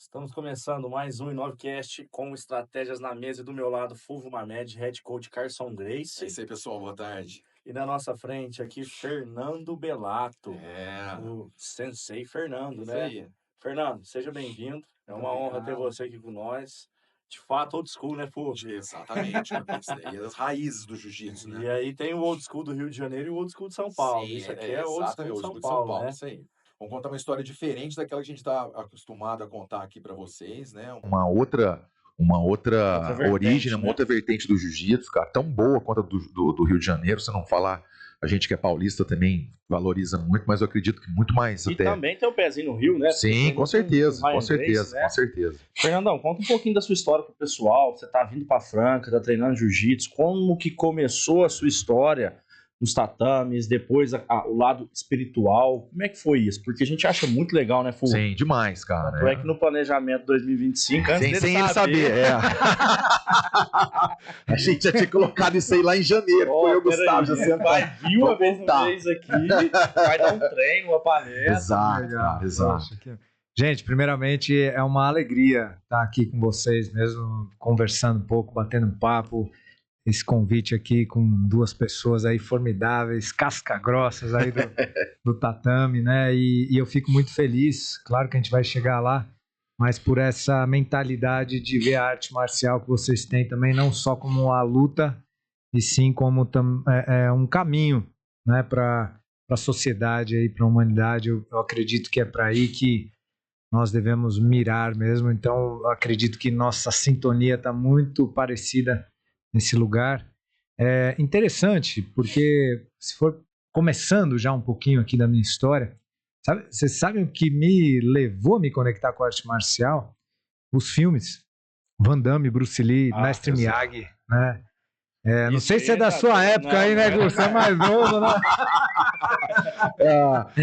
Estamos começando mais um InoveCast com estratégias na mesa e do meu lado, Fulvio Mamed, Head Coach Carson É Grace. isso aí, pessoal. Boa tarde. E na nossa frente aqui, Fernando Belato, o Sensei Fernando, Isso né? aí. Fernando, seja bem-vindo. É Muito uma honra ter obrigado. você aqui com nós. De fato, old school, né, Fulvio? Exatamente. Isso daí é as raízes do jiu-jitsu, E né? aí tem o old school do Rio de Janeiro e o old school de São Paulo. Sim, Isso aqui é old school exatamente. de Hoje São de São Paulo, Paulo, né? isso aí. Vamos contar uma história diferente daquela que a gente está acostumado a contar aqui para vocês, né? Uma outra origem, vertente, uma né? outra vertente do jiu-jitsu, cara, tão boa quanto a do Rio de Janeiro. Se não falar, a gente que é paulista também valoriza muito, mas eu acredito que muito mais E até. também tem um pezinho no Rio, né? Sim, com certeza, Ryan com certeza, Grace, né? com certeza. Fernandão, conta um pouquinho da sua história pro pessoal. Você tá vindo pra Franca, tá treinando jiu-jitsu. Como que começou a sua história nos tatames, depois o lado espiritual? Como é que foi isso? Porque a gente acha muito legal, né, Fulvio? Sim, demais, cara. Tanto é que no planejamento 2025, antes Sem dele ele saber, A gente já tinha colocado isso aí lá em janeiro. Ó, Foi eu, peraí, Gustavo, já sentado. vai vir uma Vamos vez no voltar. mês aqui, vai dar um treino, uma palestra. Exato, Legal, cara, exato. poxa, Gente, primeiramente é uma alegria estar aqui com vocês mesmo, conversando um pouco, batendo um papo. Esse convite aqui com duas pessoas aí formidáveis, casca-grossas aí do tatame, né? E eu fico muito feliz, claro que a gente vai chegar lá, mas por essa mentalidade de ver a arte marcial que vocês têm também, não só como a luta, e sim como um caminho, né, para a sociedade aí, para a humanidade. Eu acredito que é para aí que nós devemos mirar mesmo. Então, eu acredito que nossa sintonia está muito parecida nesse lugar. É interessante, porque se for começando já um pouquinho aqui da minha história, vocês sabem o que me levou a me conectar com a arte marcial? Os filmes. Van Damme, Bruce Lee, Mestre Miyagi, né? Não sei se é da sua época aí, né, Gus? Você é mais novo, né?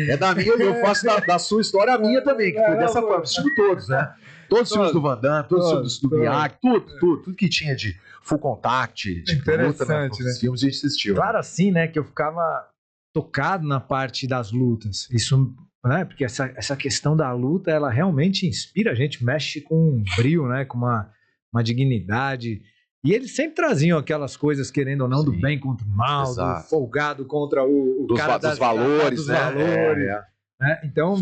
É da minha, eu faço da sua história a minha também, que foi dessa forma. Assistimos todos, né? Todos os filmes do Van Damme, todos os filmes do Miyagi, tudo que tinha de full contact, de luta, né? Os filmes a gente assistiu. Claro, assim, né, que eu ficava tocado na parte das lutas. Isso, né, porque essa questão da luta, ela realmente inspira a gente, mexe com um brio, né, com uma dignidade. E eles sempre traziam aquelas coisas, querendo ou não, do bem contra o mal, Exato. do folgado contra o cara dos valores, dos né? valores, né? Então,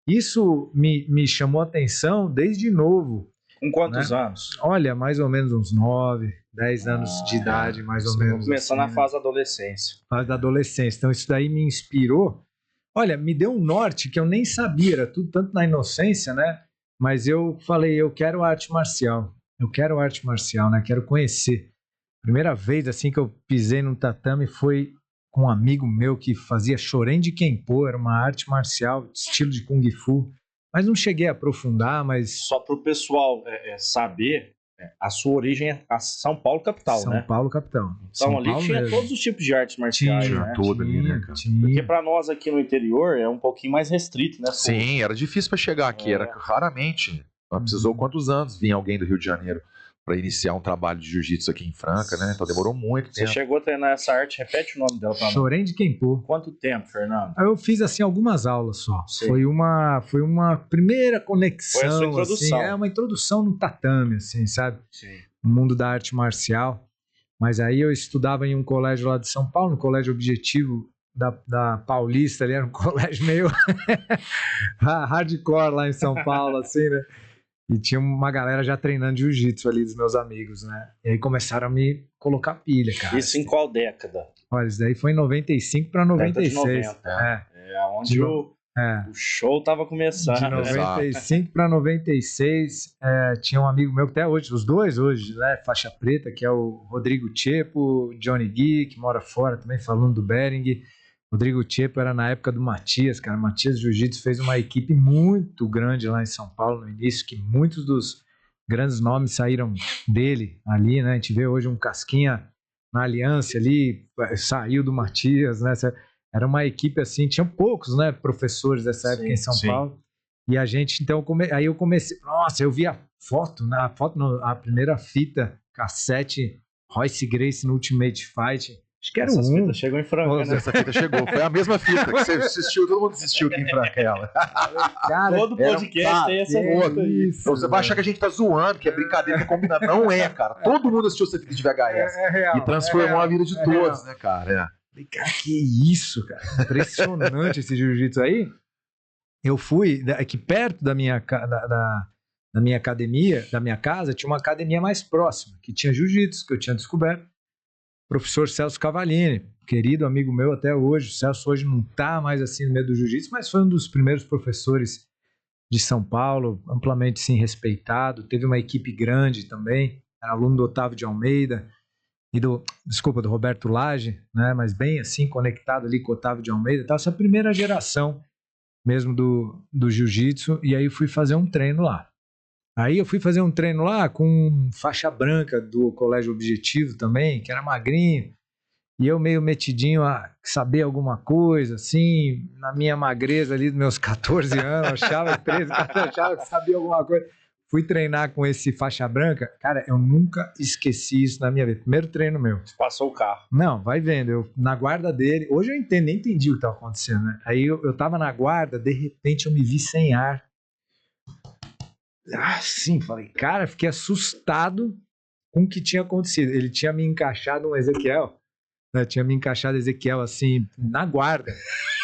isso me chamou a atenção desde novo. Com quantos anos? Olha, mais ou menos uns 9, 10 anos de idade, mais ou menos. Começando assim, na fase da adolescência. fase da adolescência. Então, isso daí me inspirou. Olha, me deu um norte que eu nem sabia, era tudo tanto na inocência, né? Mas eu falei, eu quero arte marcial. Eu quero arte marcial, né? Quero conhecer. Primeira vez assim que eu pisei num tatame foi com um amigo meu que fazia Shorin de Kenpo, era uma arte marcial, estilo de Kung Fu. Mas não cheguei a aprofundar, mas... Só para o pessoal saber, a sua origem é a São Paulo capital, São né? Paulo capital. Então São ali Paulo tinha mesmo. todos os tipos de artes marciais, Tinha né? tudo ali, né, cara? Porque para nós aqui no interior é um pouquinho mais restrito, né? Sim, era difícil para chegar aqui, era raramente. Precisou quantos anos vinha alguém do Rio de Janeiro para iniciar um trabalho de jiu-jitsu aqui em Franca, né? Então demorou muito Você tempo. chegou a treinar essa arte, repete o nome dela para nós. Shorin de Kenpo. Quanto tempo, Fernando? Eu fiz assim algumas aulas só. Sim. Foi uma primeira conexão. Foi a sua introdução. Assim, uma introdução no tatame, assim, sabe? Sim. No mundo da arte marcial. Mas aí eu estudava em um colégio lá de São Paulo, no Colégio Objetivo da Paulista, ali era um colégio meio hardcore lá em São Paulo, assim, né? E tinha uma galera já treinando jiu-jitsu ali dos meus amigos, né? E aí começaram a me colocar pilha, cara. Isso em qual década? Olha, isso daí foi em 95 para 96. Década de 90. É onde o show tava começando. De 95 para 96, tinha um amigo meu que até hoje, os dois hoje, né, faixa preta, que é o Rodrigo Chepo, Johnny Gui, que mora fora também, falando do Bering. Rodrigo Chepo era na época do Matias, cara. Matias Jiu-Jitsu fez uma equipe muito grande lá em São Paulo no início, que muitos dos grandes nomes saíram dele ali, né? A gente vê hoje um Casquinha na Aliança ali, saiu do Matias, né? Era uma equipe assim, tinha poucos, né, professores dessa época em São Paulo. E a gente, então, aí eu comecei, nossa, eu vi a foto, a primeira fita, cassete, Royce Gracie no Ultimate Fight. Acho que era Essa um. fita chegou em Franca, né? Essa fita chegou. Foi a mesma fita que você assistiu, todo mundo assistiu aqui em Franca, ela. Cara, Todo podcast tem essa fita aí. Então você vai achar que a gente tá zoando, que é brincadeira, que é combinado. Não é, cara. Todo mundo assistiu essa fita de VHS. é real. E transformou a vida de todos, né, cara? Falei, cara, que isso, cara. Impressionante esse jiu-jitsu aí. Eu fui, aqui perto da minha academia, da minha casa, tinha uma academia mais próxima, que tinha jiu-jitsu, que eu tinha descoberto. Professor Celso Cavallini, querido amigo meu até hoje. O Celso hoje não está mais assim no meio do jiu-jitsu, mas foi um dos primeiros professores de São Paulo, amplamente sim respeitado. Teve uma equipe grande também, era aluno do Otávio de Almeida e do Roberto Lage, né? Mas bem assim conectado ali com o Otávio de Almeida. Então, essa primeira geração mesmo do jiu-jitsu, e aí fui fazer um treino lá. Aí eu fui fazer um treino lá com faixa branca do Colégio Objetivo também, que era magrinho, e eu meio metidinho a saber alguma coisa, assim, na minha magreza ali dos meus 14 anos, achava 13, 14, achava que sabia alguma coisa. Fui treinar com esse faixa branca, cara, eu nunca esqueci isso na minha vida. Primeiro treino meu. Você passou o carro. Não, vai vendo, eu na guarda dele, hoje eu nem entendi o que estava acontecendo, né? Aí eu tava na guarda, de repente eu me vi sem ar. Sim, falei, cara, fiquei assustado com o que tinha acontecido. Ele tinha me encaixado um Ezequiel, né? Tinha me encaixado Ezequiel assim, na guarda.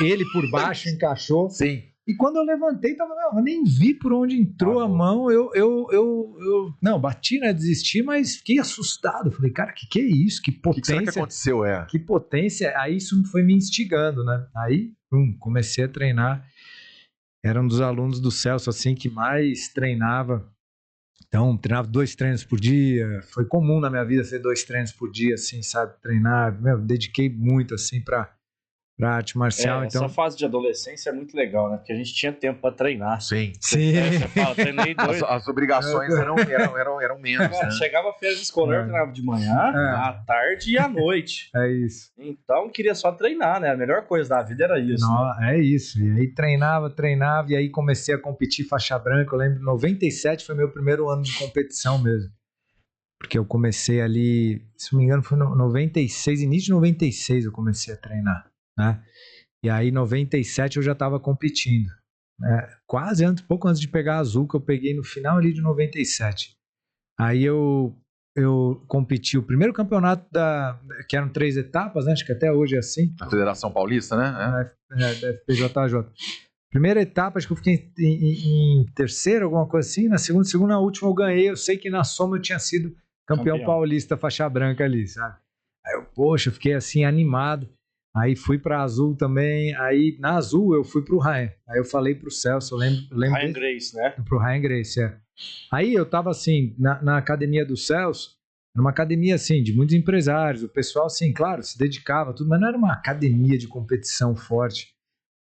Ele por baixo encaixou. Sim. E quando eu levantei, eu nem vi por onde entrou a mão. Eu não, bati, né? Desisti, mas fiquei assustado. Falei, cara, que é isso? Que potência. O que será que aconteceu? Que potência. Aí isso foi me instigando, né? Aí, comecei a treinar. Era um dos alunos do Celso, assim, que mais treinava. Então, treinava 2 treinos por dia. Foi comum na minha vida ser 2 treinos por dia, assim, sabe? Treinar. Dediquei muito, assim, pra arte marcial. Então... Essa fase de adolescência é muito legal, né? Porque a gente tinha tempo pra treinar. Sim. Você fala, treinei 2. As obrigações eram menos, Cara, né? chegava a férias escolar, eu treinava de manhã, à tarde e à noite. É isso. Então, queria só treinar, né? A melhor coisa da vida era isso. Não, né? É isso. E aí treinava, e aí comecei a competir faixa branca. Eu lembro, 97 foi meu primeiro ano de competição mesmo. Porque eu comecei ali, se não me engano, foi no 96, início de 96 eu comecei a treinar, né? E aí, em 97, eu já estava competindo. Né? Quase pouco antes de pegar a azul, que eu peguei no final ali de 97. Aí eu competi o primeiro campeonato que eram 3 etapas, né? Acho que até hoje é assim. A Federação Paulista, né? Da FPJJ. Primeira etapa, acho que eu fiquei em terceiro, alguma coisa assim. Na segunda, na última eu ganhei. Eu sei que na soma eu tinha sido campeão paulista faixa branca ali, sabe? Aí eu fiquei assim animado. Aí fui pra Azul também. Aí na Azul eu fui pro Ryan. Aí eu falei pro Celso, eu lembro Ryan Grace, né? Pro Ryan Grace, é. Aí eu tava assim, na academia do Celso, numa academia assim, de muitos empresários. O pessoal, assim, claro, se dedicava, tudo, mas não era uma academia de competição forte.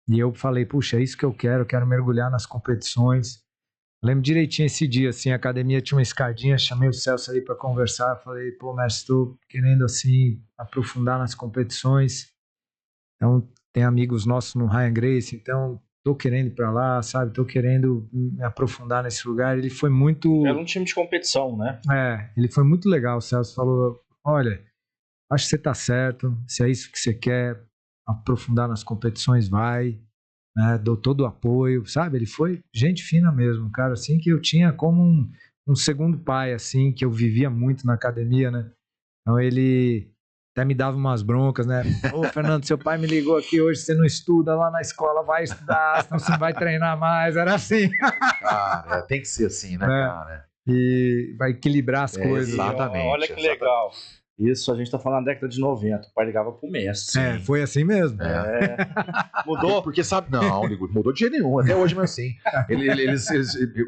E eu falei, puxa, é isso que eu quero mergulhar nas competições. Eu lembro direitinho esse dia, assim, a academia tinha uma escadinha, chamei o Celso ali pra conversar, falei, pô, mestre, tô querendo, assim, aprofundar nas competições. Então, tem amigos nossos no Ryan Grace, então tô querendo ir pra lá, sabe? Tô querendo me aprofundar nesse lugar. Ele foi muito... Era um time de competição, né? Ele foi muito legal. O Celso falou, olha, acho que você tá certo, se é isso que você quer, aprofundar nas competições, vai, né? Dou todo o apoio, sabe? Ele foi gente fina mesmo, um cara assim que eu tinha como um segundo pai, assim, que eu vivia muito na academia, né? Então ele... até me dava umas broncas, né? Ô, Fernando, seu pai me ligou aqui hoje, você não estuda lá na escola, vai estudar, senão você não vai treinar mais. Era assim. Cara, tem que ser assim, né, cara? E vai equilibrar as coisas. Exatamente. Olha que legal. Isso, a gente tá falando na década de 90. O pai ligava pro mestre. Foi assim mesmo. Mudou? Porque sabe, não, mudou de jeito nenhum, até hoje não é assim. Eles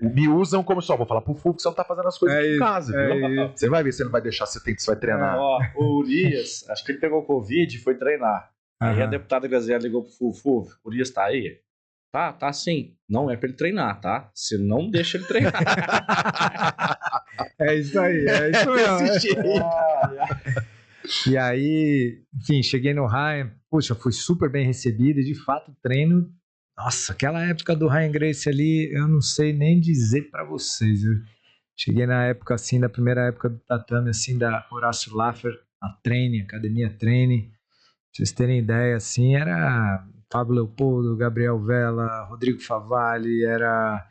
me usam como só, vou falar pro Fulvio que você não tá fazendo as coisas aqui em casa, viu? Você vai ver se ele não vai deixar, você vai treinar. O Urias, acho que ele pegou Covid e foi treinar. Aí a deputada Gazela ligou pro Fulvio, o Urias tá aí? Tá sim. Não é pra ele treinar, tá? Você não deixa ele treinar. É isso aí, é isso mesmo. E aí, enfim, cheguei no Ryan, puxa, fui super bem recebido e de fato treino, nossa, aquela época do Ryan Grace ali, eu não sei nem dizer pra vocês, eu cheguei na época assim, da primeira época do tatame assim, da Horácio Laffer, a Treine, Academia Treine. Pra vocês terem ideia, assim, era Fábio Leopoldo, Gabriel Vela, Rodrigo Favalli, era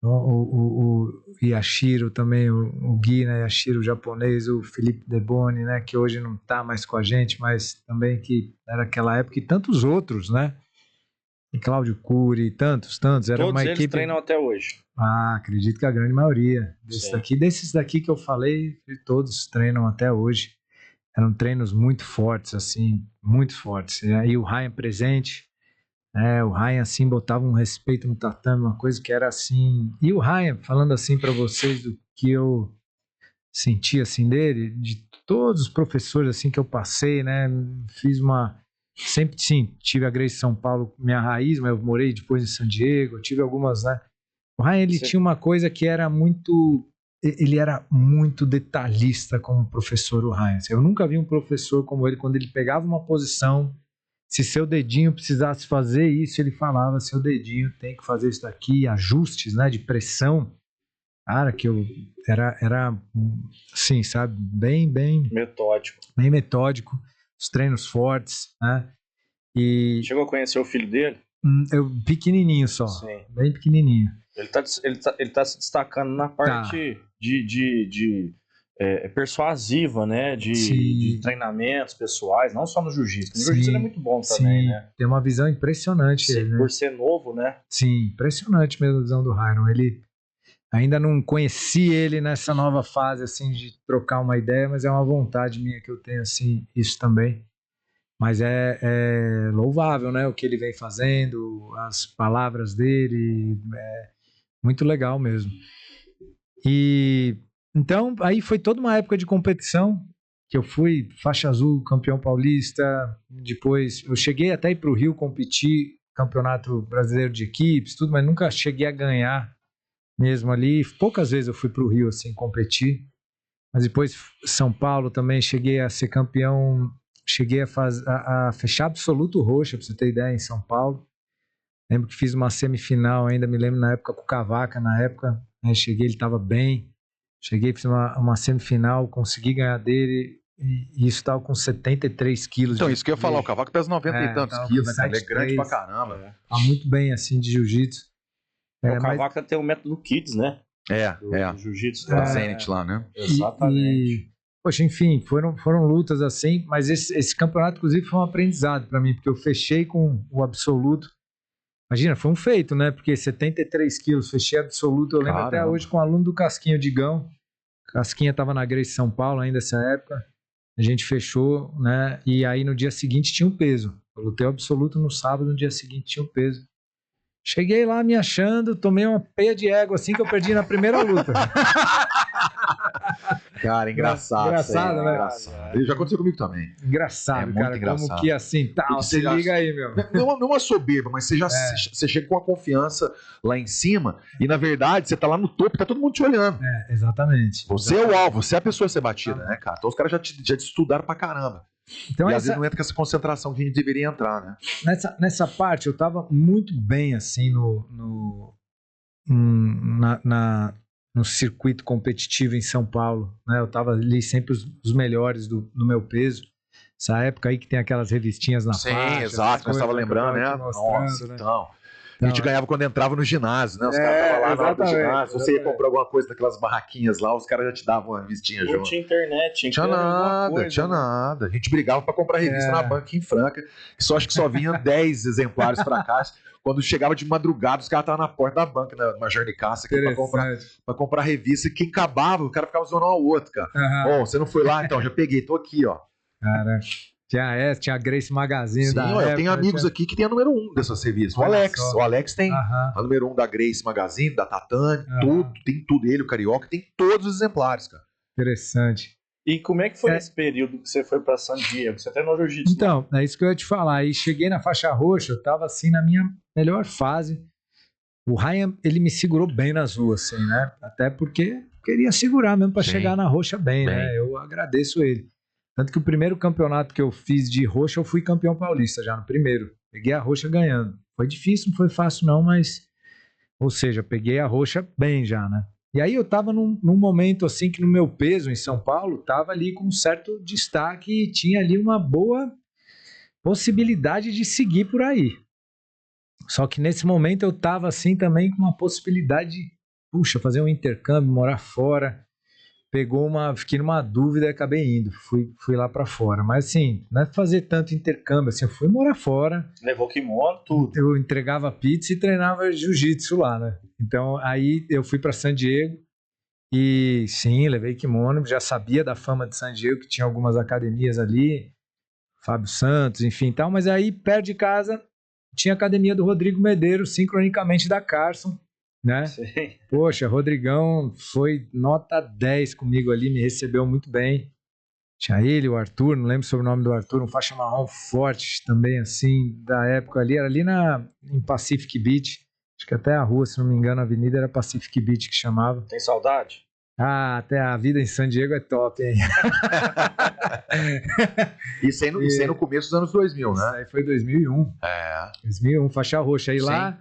o Yashiro também, o Gui, né, Yashiro japonês, o Felipe Deboni, né, que hoje não tá mais com a gente, mas também que era aquela época, e tantos outros, né, e Cláudio Cury, tantos, era Todos uma eles equipe... treinam até hoje. Acredito que a grande maioria Sim. desses daqui que eu falei, todos treinam até hoje. Eram treinos muito fortes, assim, muito fortes. E aí o Ryan presente, o Ryan, assim, botava um respeito no tatame, uma coisa que era assim... E o Ryan, falando assim para vocês do que eu senti, assim, dele, de todos os professores, assim, que eu passei, né, sempre, sim, tive a Grace São Paulo, minha raiz, mas eu morei depois em San Diego, eu tive algumas, né. O Ryan, ele tinha uma coisa que era muito... Ele era muito detalhista como professor, o Ryan. Eu nunca vi um professor como ele, quando ele pegava uma posição, se seu dedinho precisasse fazer isso, ele falava, seu dedinho tem que fazer isso daqui, ajustes, né, de pressão. Cara, que eu era assim, sabe, bem metódico, os treinos fortes, né? E chegou a conhecer o filho dele? Pequenininho só, Sim. Bem pequenininho. Ele tá se destacando na parte de persuasiva, né? De treinamentos pessoais, não só no jiu-jitsu. No jiu-jitsu ele é muito bom também, né? Tem uma visão impressionante. Sim, né? Por ser novo, né? Sim, impressionante mesmo a visão do Ryan. Ele ainda não conheci ele nessa nova fase, assim, de trocar uma ideia, mas é uma vontade minha que eu tenho, assim, isso também. Mas é louvável, né, o que ele vem fazendo, as palavras dele, muito legal mesmo. E então, aí foi toda uma época de competição, que eu fui faixa azul, campeão paulista, depois eu cheguei até ir para o Rio competir, campeonato brasileiro de equipes, tudo, mas nunca cheguei a ganhar mesmo ali. Poucas vezes eu fui para o Rio, assim, competir, mas depois São Paulo também cheguei a ser campeão, cheguei a fechar absoluto roxa, pra você ter ideia, em São Paulo. Lembro que fiz uma semifinal ainda, me lembro na época com o Cavaca, né, cheguei, ele estava bem, cheguei, fiz uma semifinal, consegui ganhar dele, e isso estava com 73 quilos. Então, isso que eu ia falar, o Cavaco pesa 90 e tantos quilos, né, cara? Ele é grande pra caramba. Tá muito bem, assim, de jiu-jitsu. O Cavaca tem o método Kids, né? Do jiu-jitsu da Zenit lá, né? Exatamente. Poxa, enfim, foram lutas assim, mas esse campeonato, inclusive, foi um aprendizado para mim, porque eu fechei com o absoluto. Imagina, foi um feito, né? Porque 73 quilos, fechei absoluto. Eu lembro até hoje com um aluno do Casquinha, o Digão. Casquinha estava na Grace São Paulo ainda nessa época. A gente fechou, né? E aí no dia seguinte tinha um peso. Eu lutei o absoluto no sábado, no dia seguinte tinha um peso. Cheguei lá me achando, tomei uma peia de égua assim que eu perdi na primeira luta. Cara, engraçado. Engraçado, né? Engraçado. Isso já aconteceu comigo também. Engraçado, cara. Engraçado. Como que assim, tal, se liga aí, meu. Não uma soberba, mas você chega com a confiança lá em cima e, na verdade, você tá lá no topo e tá todo mundo te olhando. Exatamente. Você é o alvo, você é a pessoa a ser batida, né, cara? Então os caras já te estudaram pra caramba. Então, e às vezes não entra com essa concentração que a gente deveria entrar, né? Nessa parte eu tava muito bem, assim, no circuito competitivo em São Paulo, né? Eu tava ali sempre os melhores do meu peso. Essa época aí que tem aquelas revistinhas na faixa. Sim, exato, nós estava lembrando, né? Nossa, né? Então, a gente ganhava quando entrava no ginásio, né? Os caras estavam lá na hora do ginásio, você ia comprar alguma coisa naquelas barraquinhas lá, os caras já te davam uma revistinha junto. Não tinha internet, tinha nada. A gente brigava para comprar revista na banca em Franca, que acho que só vinha 10 exemplares para casa. Quando chegava de madrugada, os caras estavam na porta da banca, na Major Nicasso, aqui pra comprar revista, e quem acabava, o cara ficava zoando ao outro, cara. Você não foi lá? Então, já peguei, tô aqui, ó. Cara, tinha a Grace Magazine. Sim, eu tenho amigos aqui que tem a número 1 dessas revistas. O Alex tem a número 1 da Grace Magazine, da Tatame, tem tudo. Ele, o Carioca, tem todos os exemplares, cara. Interessante. E como é que foi esse período que você foi pra San Diego? Você treinou jiu-jitsu? Então, é isso que eu ia te falar. Aí cheguei na faixa roxa, eu tava assim na minha melhor fase. O Ryan, ele me segurou bem nas ruas, assim, né? Até porque queria segurar mesmo pra chegar na roxa bem, né? Eu agradeço ele. Tanto que o primeiro campeonato que eu fiz de roxa, eu fui campeão paulista já no primeiro. Peguei a roxa ganhando. Foi difícil, não foi fácil não, mas... Ou seja, peguei a roxa bem já, né? E aí eu tava num momento assim que no meu peso em São Paulo tava ali com um certo destaque e tinha ali uma boa possibilidade de seguir por aí. Só que nesse momento eu tava assim também com uma possibilidade de, puxa, fazer um intercâmbio, morar fora. Fiquei numa dúvida e acabei indo. Fui lá pra fora. Mas assim, não é fazer tanto intercâmbio, assim, eu fui morar fora. Levou kimono, tudo. Eu entregava pizza e treinava jiu-jitsu lá, né? Então aí eu fui pra San Diego e sim, levei kimono, já sabia da fama de San Diego, que tinha algumas academias ali, Fábio Santos, enfim, tal, mas aí perto de casa tinha a academia do Rodrigo Medeiros, sincronicamente da Carson, né? Sim. Poxa, Rodrigão foi nota 10 comigo ali, me recebeu muito bem. Tinha ele, o Arthur, não lembro sobre o nome do Arthur, um faixa marrom forte também, assim, da época ali, era ali em Pacific Beach, acho que até a rua, se não me engano, a avenida era Pacific Beach que chamava. Tem saudade? Ah, até a vida em San Diego é top, hein? Isso aí no começo dos anos 2000, Isso né? aí foi 2001. 2001, faixa roxa. Aí Sim. lá,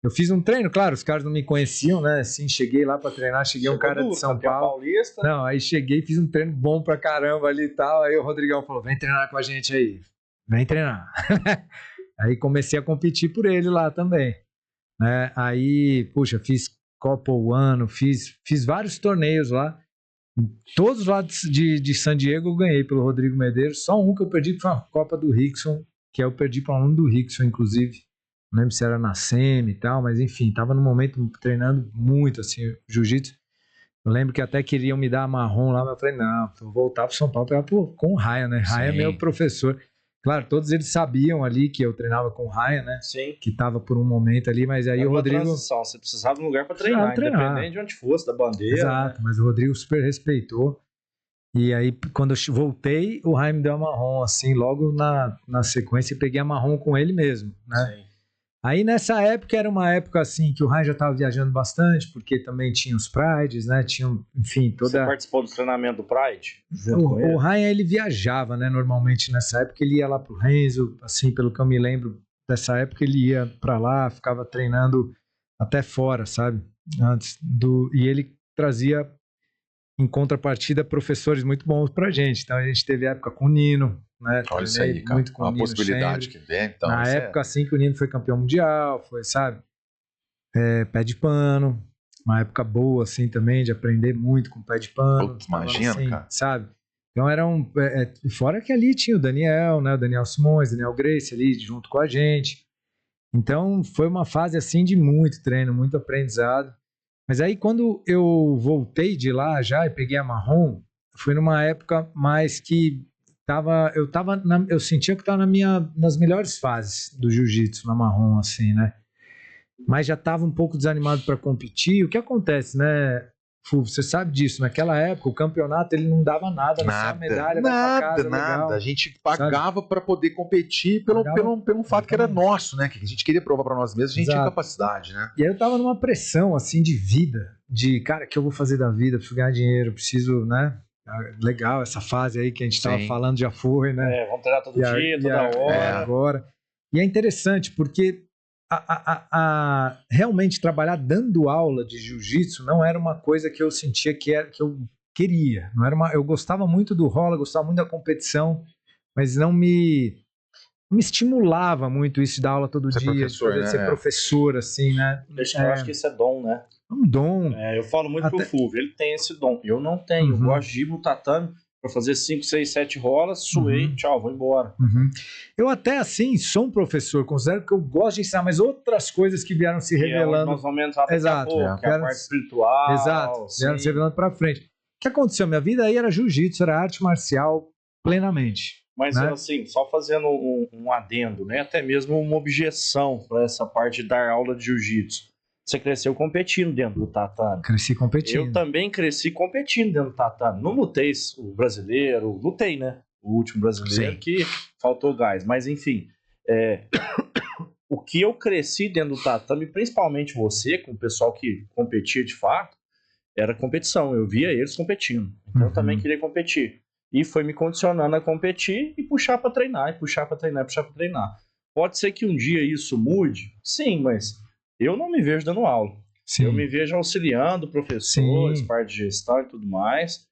eu fiz um treino, claro, os caras não me conheciam, né? Assim, cheguei lá pra treinar, cheguei um cara de São Paulo. Paulista. Não, aí cheguei, fiz um treino bom pra caramba ali e tal. Aí o Rodrigão falou: vem treinar com a gente aí. Vem treinar. Aí comecei a competir por ele lá também. Né? Aí, puxa, fiz Copa One, fiz vários torneios lá. Todos lá de San Diego eu ganhei pelo Rodrigo Medeiros. Só um que eu perdi, que foi a Copa do Rickson, que eu perdi para um aluno do Rickson, inclusive. Não lembro se era na semi e tal, mas enfim, tava no momento treinando muito, assim, jiu-jitsu. Eu lembro que até queriam me dar marrom lá, mas eu falei, não, vou voltar pro São Paulo com o Ryan, né? Ryan é meu professor. Claro, todos eles sabiam ali que eu treinava com o Ryan, né? Sim. Que tava por um momento ali, mas aí o Rodrigo... Transição. Você precisava de um lugar para treinar, independente de onde fosse, da bandeira. Exato, né? mas o Rodrigo super respeitou. E aí, quando eu voltei, o Ryan me deu a marrom, assim, logo na sequência, e peguei a marrom com ele mesmo, né? Sim. Aí nessa época, era uma época assim, que o Ryan já estava viajando bastante, porque também tinha os Prides, né? Tinha, enfim, toda... Você participou do treinamento do Pride? O Ryan, ele viajava, né? Normalmente nessa época, ele ia lá pro Renzo, assim, pelo que eu me lembro dessa época, ele ia para lá, ficava treinando até fora, sabe? E ele trazia, em contrapartida, professores muito bons pra gente. Então a gente teve época com o Nino, né? Olha isso aí, cara. Muito com Uma o Nino possibilidade Schembri. que vem, então. Na época, assim, que o Nino foi campeão mundial, foi, sabe? Pé de pano. Uma época boa, assim, também, de aprender muito com pé de pano. Putz, imagina, assim, cara. sabe? Então era fora que ali tinha o Daniel, né? O Daniel Simões, Daniel Grace ali junto com a gente. Então foi uma fase, assim, de muito treino, muito aprendizado. Mas aí quando eu voltei de lá já e peguei a marrom, foi numa época mais que eu sentia que estava nas melhores fases do jiu-jitsu na marrom, assim, né? Mas já estava um pouco desanimado para competir. O que acontece, né, Fulvio? Você sabe disso. Naquela época, o campeonato ele não dava nada, não só medalha, nada. legal. A gente pagava para poder competir pelo fato que era nosso, né? Que a gente queria provar para nós mesmos, a gente tinha capacidade, né? E aí eu tava numa pressão, assim, de vida. De, cara, o que eu vou fazer da vida? Preciso ganhar dinheiro, preciso, né? Legal, essa fase aí que a gente tava falando já foi, né? Vamos treinar todo dia, toda hora. Agora. E é interessante porque realmente trabalhar dando aula de jiu-jitsu não era uma coisa que eu sentia que eu queria. Não era eu gostava muito do rola, gostava muito da competição, mas não me estimulava muito isso de dar aula todo dia, de ser professor, assim, né? Eu acho que isso é dom, né? Um dom. Eu falo muito pro Fulvio, ele tem esse dom. Eu não tenho. Eu gosto de ir no tatame pra fazer 5, 6, 7 rolas, suei, tchau, vou embora. Eu até, assim, sou um professor, considero que eu gosto de ensinar, mas outras coisas que vieram se revelando... nós vamos entrar daqui a pouco, que é a parte espiritual. Exato, vieram se revelando pra frente. O que aconteceu? Minha vida aí era jiu-jitsu, era arte marcial plenamente. Mas, né? Assim, só fazendo um adendo, né? Até mesmo uma objeção para essa parte de dar aula de jiu-jitsu. Você cresceu competindo dentro do tatame. Cresci competindo. Eu também cresci competindo dentro do tatame. Não lutei o brasileiro, lutei, né? O último brasileiro. Sim. Que faltou gás. Mas, enfim, o que eu cresci dentro do tatame, principalmente você, com o pessoal que competia de fato, era competição. Eu via eles competindo. Então eu também queria competir. E foi me condicionando a competir e puxar para treinar, e puxar para treinar, e puxar para treinar. Pode ser que um dia isso mude? Sim, mas eu não me vejo dando aula. sim. Eu me vejo auxiliando professores, parte de gestão e tudo mais,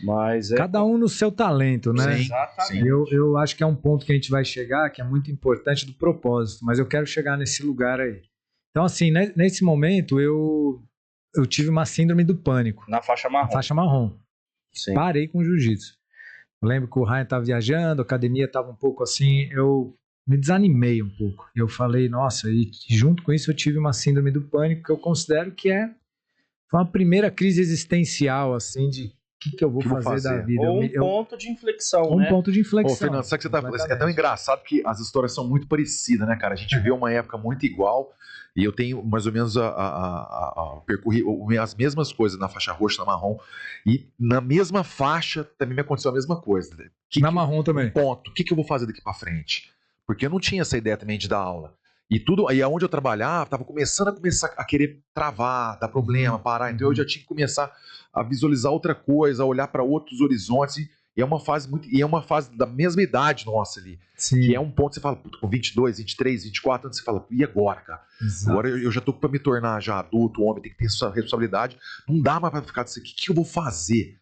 mas cada um no seu talento, né? Sim, exatamente. Eu acho que é um ponto que a gente vai chegar, que é muito importante do propósito, mas eu quero chegar nesse lugar aí. Então, assim, nesse momento, eu tive uma síndrome do pânico. Na faixa marrom. Faixa marrom. Sim. Parei com jiu-jitsu. Eu lembro que o Ryan estava viajando, a academia estava um pouco assim, eu me desanimei um pouco. Eu falei, nossa, e junto com isso eu tive uma síndrome do pânico, que eu considero que foi uma primeira crise existencial, assim, de o que eu vou fazer da vida. Ou ponto de inflexão, né? Um ponto de inflexão. Ô, Fernando, sabe que você tá falando? É tão engraçado que as histórias são muito parecidas, né, cara? A gente vê uma época muito igual e eu tenho mais ou menos percorri as mesmas coisas na faixa roxa, na marrom, e na mesma faixa também me aconteceu a mesma coisa. Marrom também. Ponto. O que eu vou fazer daqui pra frente? Porque eu não tinha essa ideia também de dar aula. E tudo, aí aonde eu trabalhava, tava começando a querer travar, dar problema, parar. Então eu já tinha que começar a visualizar outra coisa, a olhar para outros horizontes. E é uma fase da mesma idade nossa ali. Sim. Que é um ponto que você fala, com 22, 23, 24 anos, você fala, e agora, cara? Exato. Agora eu já tô para me tornar já adulto, homem, tem que ter essa responsabilidade. Não dá mais para ficar disso aqui. O que eu vou fazer?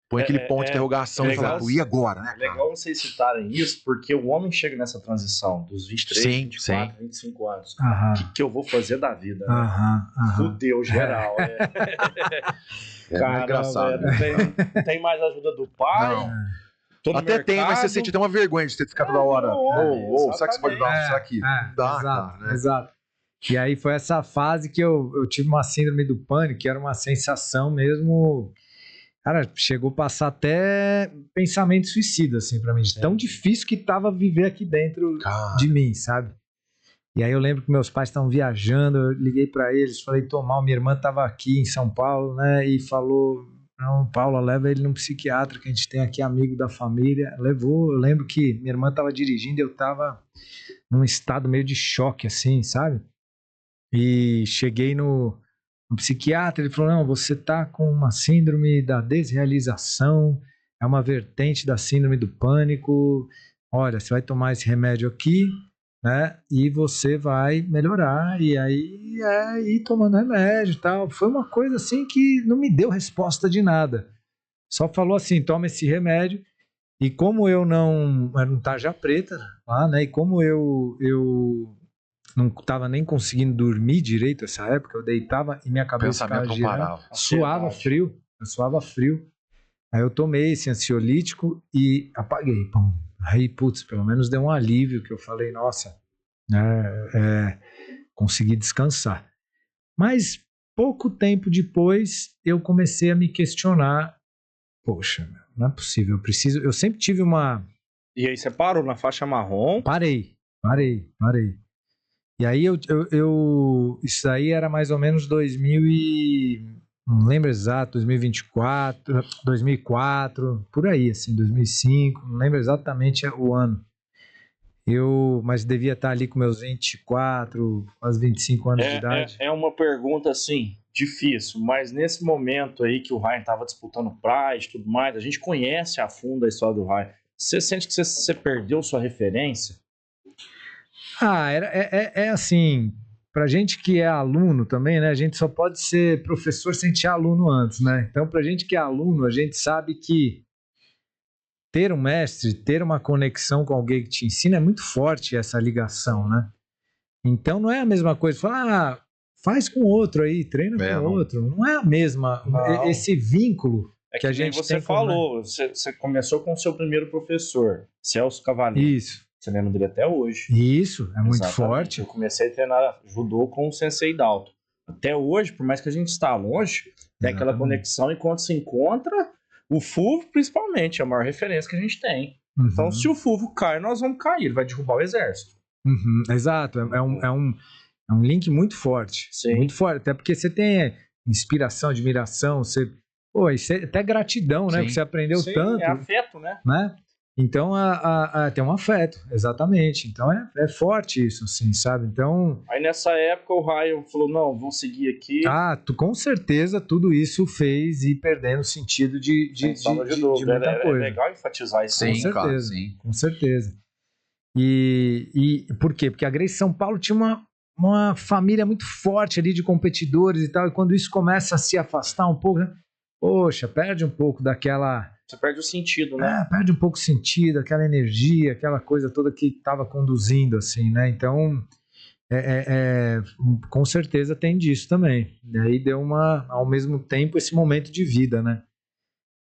Põe aquele ponto de interrogação e fala, e agora, né, cara? É legal vocês citarem isso, porque o homem chega nessa transição dos 23, 24, 25 anos. O que eu vou fazer da vida? Fudeu geral. Cara, engraçado. Não tem mais ajuda do pai. Não. Até tem, mas você sente até uma vergonha de ter ficado toda hora. Será que você pode dar isso aqui? Não dá, exato, cara. Né? Exato. E aí foi essa fase que eu tive uma síndrome do pânico, que era uma sensação mesmo... Cara, chegou a passar até pensamento suicida, assim, pra mim. Tão difícil que tava viver aqui dentro de mim, sabe? E aí eu lembro que meus pais estavam viajando, eu liguei pra eles, falei, mal, minha irmã tava aqui em São Paulo, né? E falou, não, Paula, leva ele num psiquiatra, que a gente tem aqui amigo da família. Levou, eu lembro que minha irmã tava dirigindo, eu tava num estado meio de choque, assim, sabe? E cheguei no psiquiatra, ele falou, não, você tá com uma síndrome da desrealização, é uma vertente da síndrome do pânico, olha, você vai tomar esse remédio aqui, né, e você vai melhorar, e aí ir tomando remédio e tal. Foi uma coisa assim que não me deu resposta de nada, só falou assim, toma esse remédio, e como eu não era um tarja preta lá, né, e como eu não estava nem conseguindo dormir direito essa época, eu deitava e minha cabeça ficava girando, suava frio. Aí eu tomei esse ansiolítico e apaguei. Pum. Aí, putz, pelo menos deu um alívio, que eu falei, nossa, consegui descansar. Mas pouco tempo depois eu comecei a me questionar, poxa, não é possível, eu sempre tive uma... E aí você parou na faixa marrom? Parei. E aí isso aí era mais ou menos 2000 e... não lembro exato, 2024, 2004, por aí, assim, 2005, não lembro exatamente o ano. Mas devia estar ali com meus 24, quase 25 anos de idade. É uma pergunta, assim, difícil, mas nesse momento aí que o Ryan estava disputando Pride e tudo mais, a gente conhece a fundo a história do Ryan. Você sente que você perdeu sua referência? É assim, pra gente que é aluno também, né, a gente só pode ser professor sem ser aluno antes, né? Então, pra gente que é aluno, a gente sabe que ter um mestre, ter uma conexão com alguém que te ensina é muito forte essa ligação, né? Então, não é a mesma coisa, falar, faz com outro aí, treina com outro. Não é a mesma, esse vínculo que a gente você tem. Você falou, você começou com o seu primeiro professor, Celso Cavaleiro. Isso. Você lembra dele até hoje. Isso, é muito forte. Eu comecei a treinar judô com o Sensei Dalton. Até hoje, por mais que a gente está longe, tem aquela conexão, e quando se encontra, o Fulvio, principalmente, é a maior referência que a gente tem. Então, se o Fulvio cai, nós vamos cair, ele vai derrubar o exército. Exato, é um link muito forte. Sim. Muito forte, até porque você tem inspiração, admiração, isso é até gratidão, né? Porque você aprendeu tanto. É afeto, né? Então, tem um afeto, exatamente. Então, é forte isso, assim, sabe? Então... Aí, nessa época, o Ryan falou, não, vou seguir aqui. Com certeza, tudo isso fez ir perdendo o sentido de muita coisa. É legal enfatizar isso. Com certeza, sim. Com certeza. E por quê? Porque a Grace São Paulo tinha uma família muito forte ali de competidores e tal, e quando isso começa a se afastar um pouco, né? Poxa, perde um pouco daquela... Você perde o sentido, né? perde um pouco o sentido, aquela energia, aquela coisa toda que estava conduzindo, assim, né? Então, com certeza tem disso também. E aí deu ao mesmo tempo, esse momento de vida, né?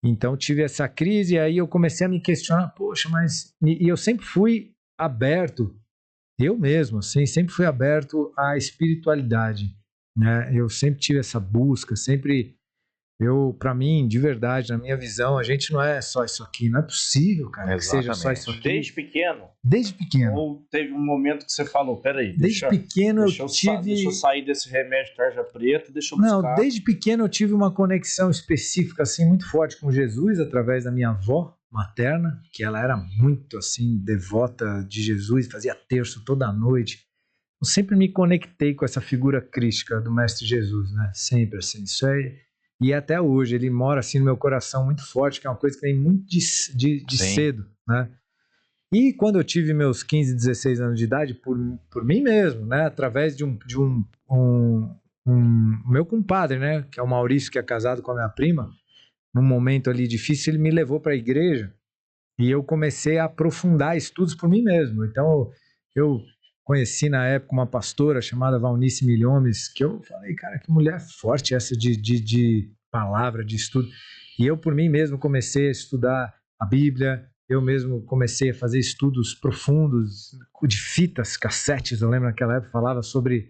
Então tive essa crise, e aí eu comecei a me questionar, poxa, mas... E eu sempre fui aberto, eu mesmo, assim, sempre fui aberto à espiritualidade, né? Eu sempre tive essa busca, sempre... Para mim, de verdade, na minha visão, a gente não é só isso aqui, não é possível, cara, que seja só isso aqui. Desde pequeno? Desde pequeno. Ou teve um momento que você falou, peraí, desde pequeno deixa eu sair desse remédio tarja preta, deixa eu buscar. Não, desde pequeno eu tive uma conexão específica, assim, muito forte com Jesus, através da minha avó materna, que ela era muito, assim, devota de Jesus, fazia terço toda noite. Eu sempre me conectei com essa figura crística do Mestre Jesus, né? Sempre, assim, isso é... E até hoje, ele mora assim no meu coração muito forte, que é uma coisa que vem muito de cedo, né? E quando eu tive meus 15, 16 anos de idade, por mim mesmo, né? Através de um meu compadre, né? Que é o Maurício, que é casado com a minha prima, num momento ali difícil, ele me levou para a igreja e eu comecei a aprofundar estudos por mim mesmo. Então, eu conheci na época uma pastora chamada Valnice Milhomes, que eu falei, cara, que mulher forte essa de palavra, de estudo. E eu, por mim mesmo, comecei a estudar a Bíblia, eu mesmo comecei a fazer estudos profundos de fitas, cassetes, eu lembro naquela época, falava sobre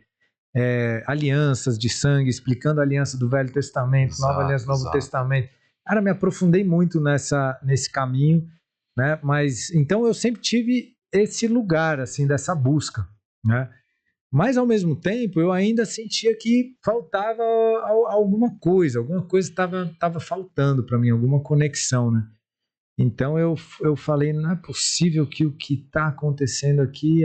alianças de sangue, explicando a aliança do Velho Testamento, Nova Aliança, Novo Testamento. Cara, me aprofundei muito nesse caminho, né? Mas, então eu sempre tive esse lugar, assim, dessa busca, né? Mas, ao mesmo tempo, eu ainda sentia que faltava alguma coisa estava faltando para mim, alguma conexão, né? Então, eu falei, não é possível que o que está acontecendo aqui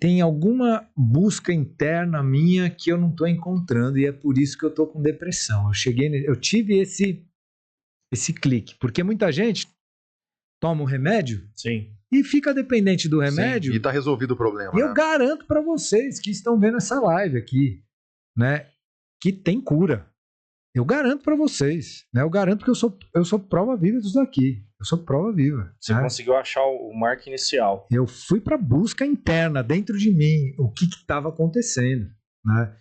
tem alguma busca interna minha que eu não estou encontrando, e é por isso que eu estou com depressão. Eu tive esse clique, porque muita gente toma um remédio. Sim. E fica dependente do remédio. Sim, e tá resolvido o problema. E eu garanto para vocês que estão vendo essa live aqui, né, que tem cura. Eu garanto para vocês, né? Eu garanto que eu sou prova viva disso daqui. Eu sou prova viva. Você conseguiu achar o marco inicial. Eu fui para busca interna dentro de mim, o que estava acontecendo, né?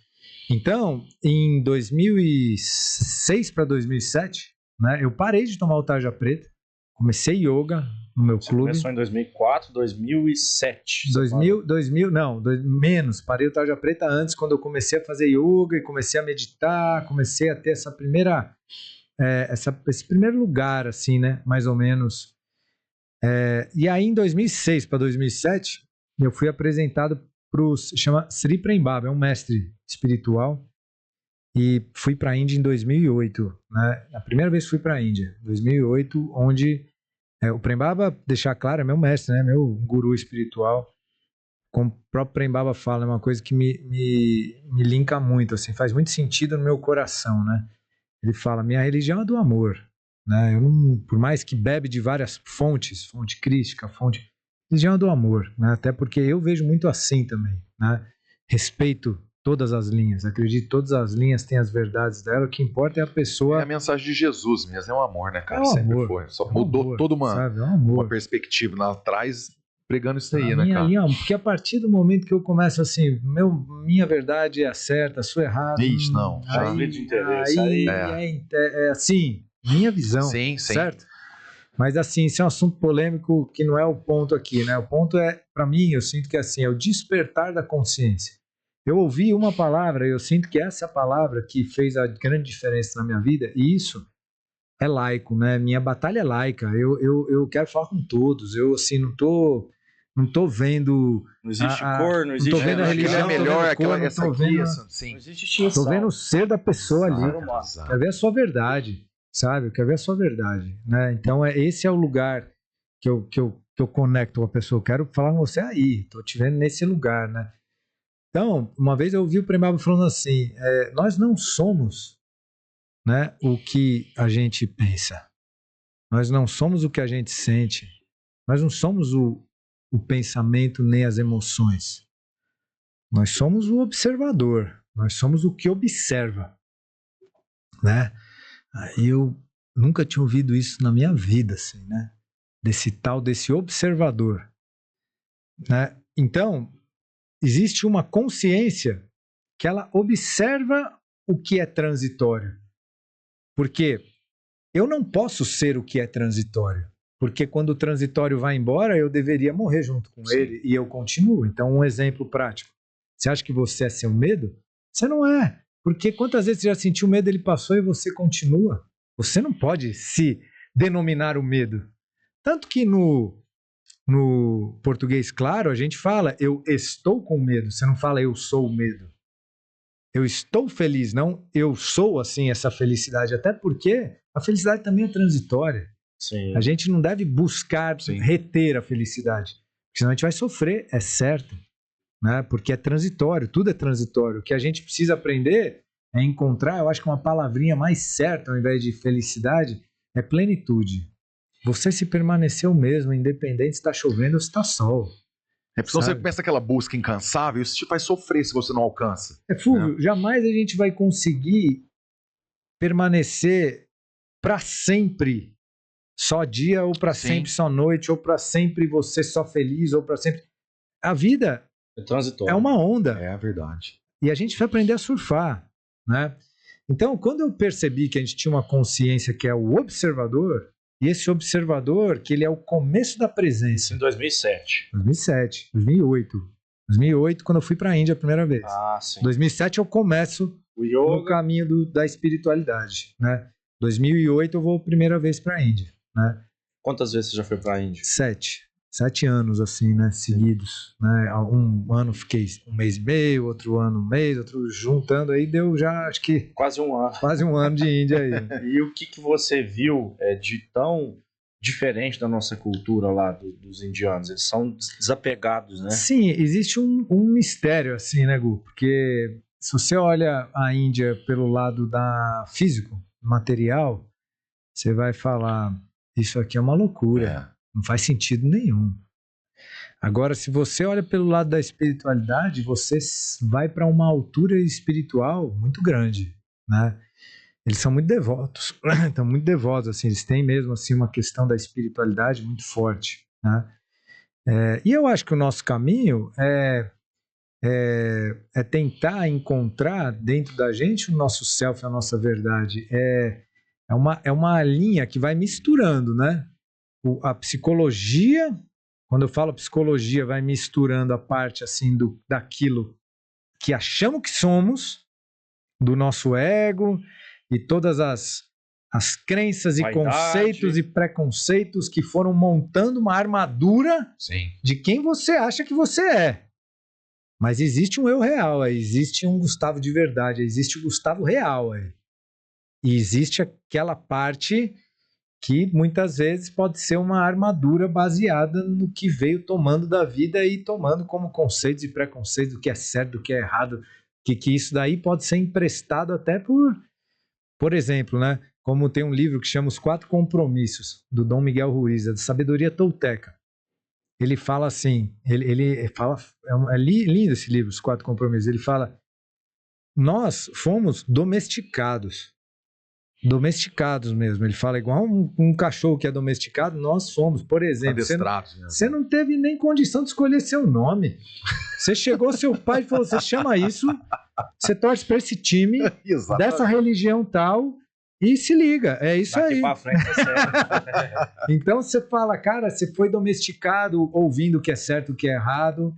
Então, em 2006 para 2007, né, eu parei de tomar o tarja preta, comecei yoga no meu clube. Começou em 2004, 2007. Menos. Parei o tarja preta antes, quando eu comecei a fazer yoga e comecei a meditar, comecei a ter essa primeira, esse primeiro lugar, assim, né? Mais ou menos. E aí, em 2006 para 2007, eu fui apresentado chama Sri Prembaba, é um mestre espiritual, e fui para a Índia em 2008, né? A primeira vez que fui para a Índia, 2008, onde o Prembaba, deixar claro, é meu mestre, né? Meu guru espiritual. Como o próprio Prembaba fala, é uma coisa que me linka muito, assim, faz muito sentido no meu coração, né? Ele fala, minha religião é do amor, né? Eu não, por mais que bebe de várias fontes, fonte crística, religião é do amor, né? Até porque eu vejo muito assim também, né? Respeito todas as linhas, acredito que todas as linhas têm as verdades dela, o que importa é a pessoa... É a mensagem de Jesus mesmo, é o amor, né, cara? É Sempre amor, foi. Só mudou toda uma perspectiva lá atrás, pregando isso aí, né, cara? Porque a partir do momento que eu começo assim, minha verdade é a certa, a sua é errada... Isso, não. Já vi de interesse. Aí é assim, minha visão, sim. certo? Mas assim, isso é um assunto polêmico que não é o ponto aqui, né? O ponto para mim, eu sinto que assim, é o despertar da consciência. Eu ouvi uma palavra e eu sinto que essa palavra que fez a grande diferença na minha vida, e isso é laico, né? Minha batalha é laica. Eu quero falar com todos. Eu, assim, não tô vendo... Não existe cor, não existe... Não tô vendo a religião, é melhor, essa aqui, sim. Não existe extinção. Tô vendo o ser da pessoa ali. Exato. Quer ver a sua verdade, sabe? Eu quero ver a sua verdade, né? Então, esse é o lugar que eu conecto com a pessoa. Eu quero falar com você aí. Tô te vendo nesse lugar, né? Então, uma vez eu ouvi o Prembaba falando assim, nós não somos, né, o que a gente pensa, nós não somos o que a gente sente, nós não somos o o pensamento nem as emoções. Nós somos o observador, nós somos o que observa, né? Eu nunca tinha ouvido isso na minha vida, assim, né? Desse observador, né? Então, existe uma consciência que ela observa o que é transitório. Porque eu não posso ser o que é transitório. Porque quando o transitório vai embora, eu deveria morrer junto com ele e eu continuo. Então, um exemplo prático. Você acha que você é seu medo? Você não é. Porque quantas vezes você já sentiu medo, ele passou e você continua? Você não pode se denominar o medo. Tanto que no português claro, a gente fala eu estou com medo. Você não fala eu sou o medo. Eu estou feliz, não eu sou assim essa felicidade. Até porque a felicidade também é transitória. Sim. A gente não deve buscar reter a felicidade. Porque senão a gente vai sofrer, é certo. Né? Porque é transitório, tudo é transitório. O que a gente precisa aprender é encontrar, eu acho que uma palavrinha mais certa ao invés de felicidade é plenitude. Você se permanecer o mesmo, independente se está chovendo ou se está sol. Porque senão você começa aquela busca incansável, isso te faz sofrer se você não alcança. Fulvio, jamais a gente vai conseguir permanecer para sempre só dia, ou para sempre só noite, ou para sempre você só feliz, ou para sempre... A vida é uma onda. É a verdade. E a gente vai aprender a surfar, né? Então, quando eu percebi que a gente tinha uma consciência que é o observador, e esse observador, que ele é o começo da presença. Em 2007. 2007, 2008. 2008, quando eu fui para a Índia a primeira vez. Ah, sim. 2007 eu começo no caminho da espiritualidade, né? 2008 eu vou a primeira vez para a Índia, né? Quantas vezes você já foi para a Índia? 7 anos, assim, né, seguidos, né, um ano fiquei 1 mês e meio, outro ano 1 mês, outro juntando aí deu já, acho que... Quase um ano. Quase um ano de Índia aí. E o que você viu de tão diferente da nossa cultura lá dos indianos? Eles são desapegados, né? Sim, existe um mistério, assim, né, Gu? Porque se você olha a Índia pelo lado da físico, material, você vai falar, isso aqui é uma loucura. Não faz sentido nenhum. Agora, se você olha pelo lado da espiritualidade, você vai para uma altura espiritual muito grande, né? Eles são muito devotos, estão muito devotos, assim, eles têm mesmo assim uma questão da espiritualidade muito forte, né? E eu acho que o nosso caminho é tentar encontrar dentro da gente o nosso self, a nossa verdade. É uma linha que vai misturando, né? A psicologia, quando eu falo psicologia, vai misturando a parte assim daquilo que achamos que somos, do nosso ego e todas as crenças e conceitos e preconceitos que foram montando uma armadura de quem você acha que você é. Mas existe um eu real, existe um Gustavo de verdade, existe o Gustavo real. E existe aquela parte que muitas vezes pode ser uma armadura baseada no que veio tomando da vida e tomando como conceitos e preconceitos do que é certo, do que é errado, que isso daí pode ser emprestado até por exemplo, né? Como tem um livro que chama Os 4 Compromissos, do Dom Miguel Ruiz, da sabedoria tolteca. Ele fala assim, ele fala, é lindo esse livro, Os 4 Compromissos, ele fala, nós fomos domesticados mesmo. Ele fala igual um cachorro que é domesticado, nós somos, por exemplo. Você não teve nem condição de escolher seu nome. Você chegou, seu pai e falou, você chama isso, você torce para esse time, dessa religião tal, e se liga, é isso aí. Pra frente é certo. Então você fala, cara, você foi domesticado ouvindo o que é certo, o que é errado.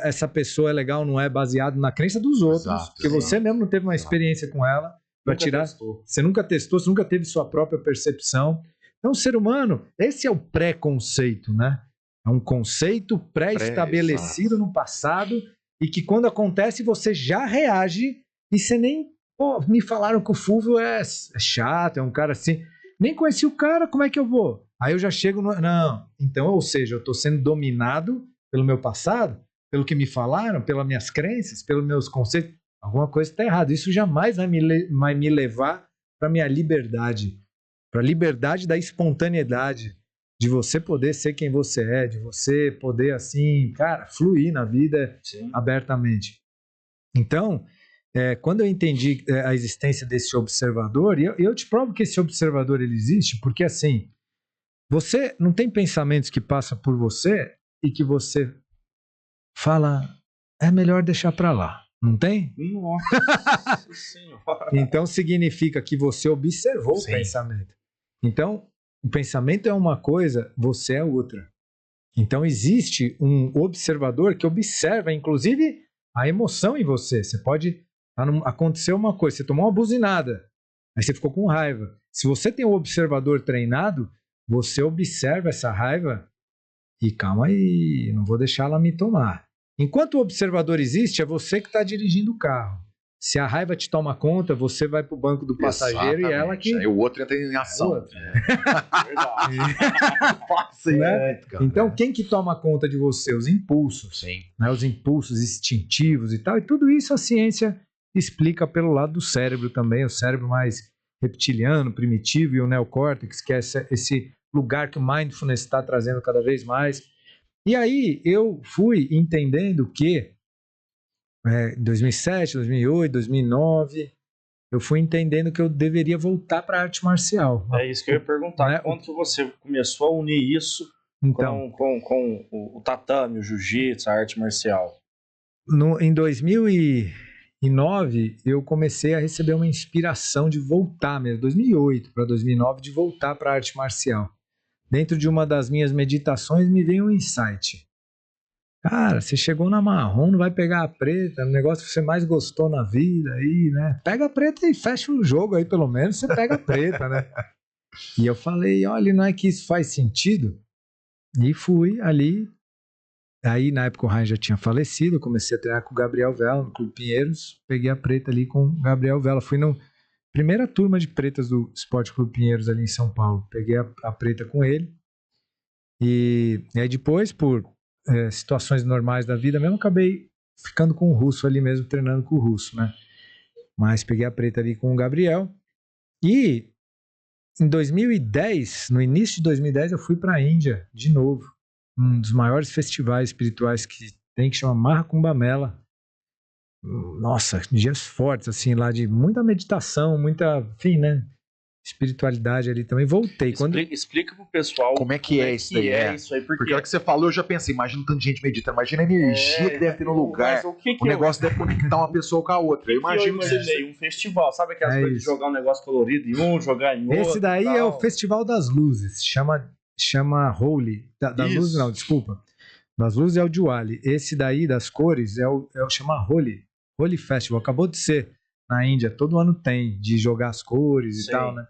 Essa pessoa é legal, não é baseado na crença dos outros, porque você mesmo não teve uma experiência com ela. Você nunca testou, você nunca teve sua própria percepção. Então, o ser humano, esse é o pré-conceito, né? É um conceito pré-estabelecido no passado e que quando acontece você já reage e você nem... Pô, me falaram que o Fulvio é chato, é um cara assim. Nem conheci o cara, como é que eu vou? Aí eu já chego no... Não, então, ou seja, eu estou sendo dominado pelo meu passado, pelo que me falaram, pelas minhas crenças, pelos meus conceitos. Alguma coisa está errada. Isso jamais vai me levar para a minha liberdade. Para a liberdade da espontaneidade. de você poder ser quem você é, de você poder, assim, cara, fluir na vida abertamente. Então, quando eu entendi a existência desse observador, e eu te provo que esse observador ele existe, porque assim, você não tem pensamentos que passam por você e que você fala, é melhor deixar pra lá, não tem? Nossa Senhora. Então significa que você observou o pensamento. Então, o pensamento é uma coisa, você é outra. Então existe um observador que observa, inclusive, a emoção em você. Você pode... Aconteceu uma coisa, você tomou uma buzinada, aí você ficou com raiva. Se você tem um observador treinado, você observa essa raiva e calma aí, não vou deixar ela me tomar. Enquanto o observador existe, é você que está dirigindo o carro. Se a raiva te toma conta, você vai para o banco do passageiro. Exatamente. E ela que... Aí o outro entra em ação. Verdade. Né? Então, quem que toma conta de você? Os impulsos. Né? Os impulsos instintivos e tal. E tudo isso a ciência explica pelo lado do cérebro também. O cérebro mais reptiliano, primitivo, e o neocórtex, que é esse lugar que o mindfulness está trazendo cada vez mais. E aí eu fui entendendo que em 2007, 2008, 2009, eu fui entendendo que eu deveria voltar para a arte marcial. É isso que eu ia perguntar. Né? Quando que você começou a unir isso com o tatame, o jiu-jitsu, a arte marcial? Em 2009, eu comecei a receber uma inspiração de voltar mesmo, 2008 para 2009, de voltar para a arte marcial. Dentro de uma das minhas meditações me veio um insight. Cara, você chegou na marrom, não vai pegar a preta, o negócio que você mais gostou na vida aí, né? Pega a preta e fecha o jogo aí, pelo menos você pega a preta, né? E eu falei, olha, não é que isso faz sentido? E fui ali. Aí, na época, o Ryan já tinha falecido, eu comecei a treinar com o Gabriel Vela, no Clube Pinheiros, peguei a preta ali com o Gabriel Vela. Fui na primeira turma de pretas do Esporte Clube Pinheiros ali em São Paulo. Peguei a preta com ele. E aí depois, por situações normais da vida mesmo, acabei ficando com o russo ali mesmo, treinando com o russo, né? Mas peguei a preta ali com o Gabriel. E em 2010, no início de 2010, eu fui para a Índia de novo. Um dos maiores festivais espirituais que tem, que chama Maha Kumbh Mela. Nossa, dias fortes, assim, lá de muita meditação, muita, enfim, né? Espiritualidade ali também. Voltei. Explica pro pessoal como é que é isso daí. Isso aí, porque a hora que você falou, eu já pensei, imagina tanto gente meditando, imagina a energia que deve ter no lugar. O negócio deve conectar uma pessoa com a outra. Eu imagino que seja um festival, sabe aquelas coisas de jogar um negócio colorido em um, jogar em outro. Esse daí é o Festival das Luzes, chama Holy. Das luzes não, desculpa. Das luzes é o Diwali. Esse daí das cores chama Holy Festival. Acabou de ser na Índia, todo ano tem, de jogar as cores e tal, né?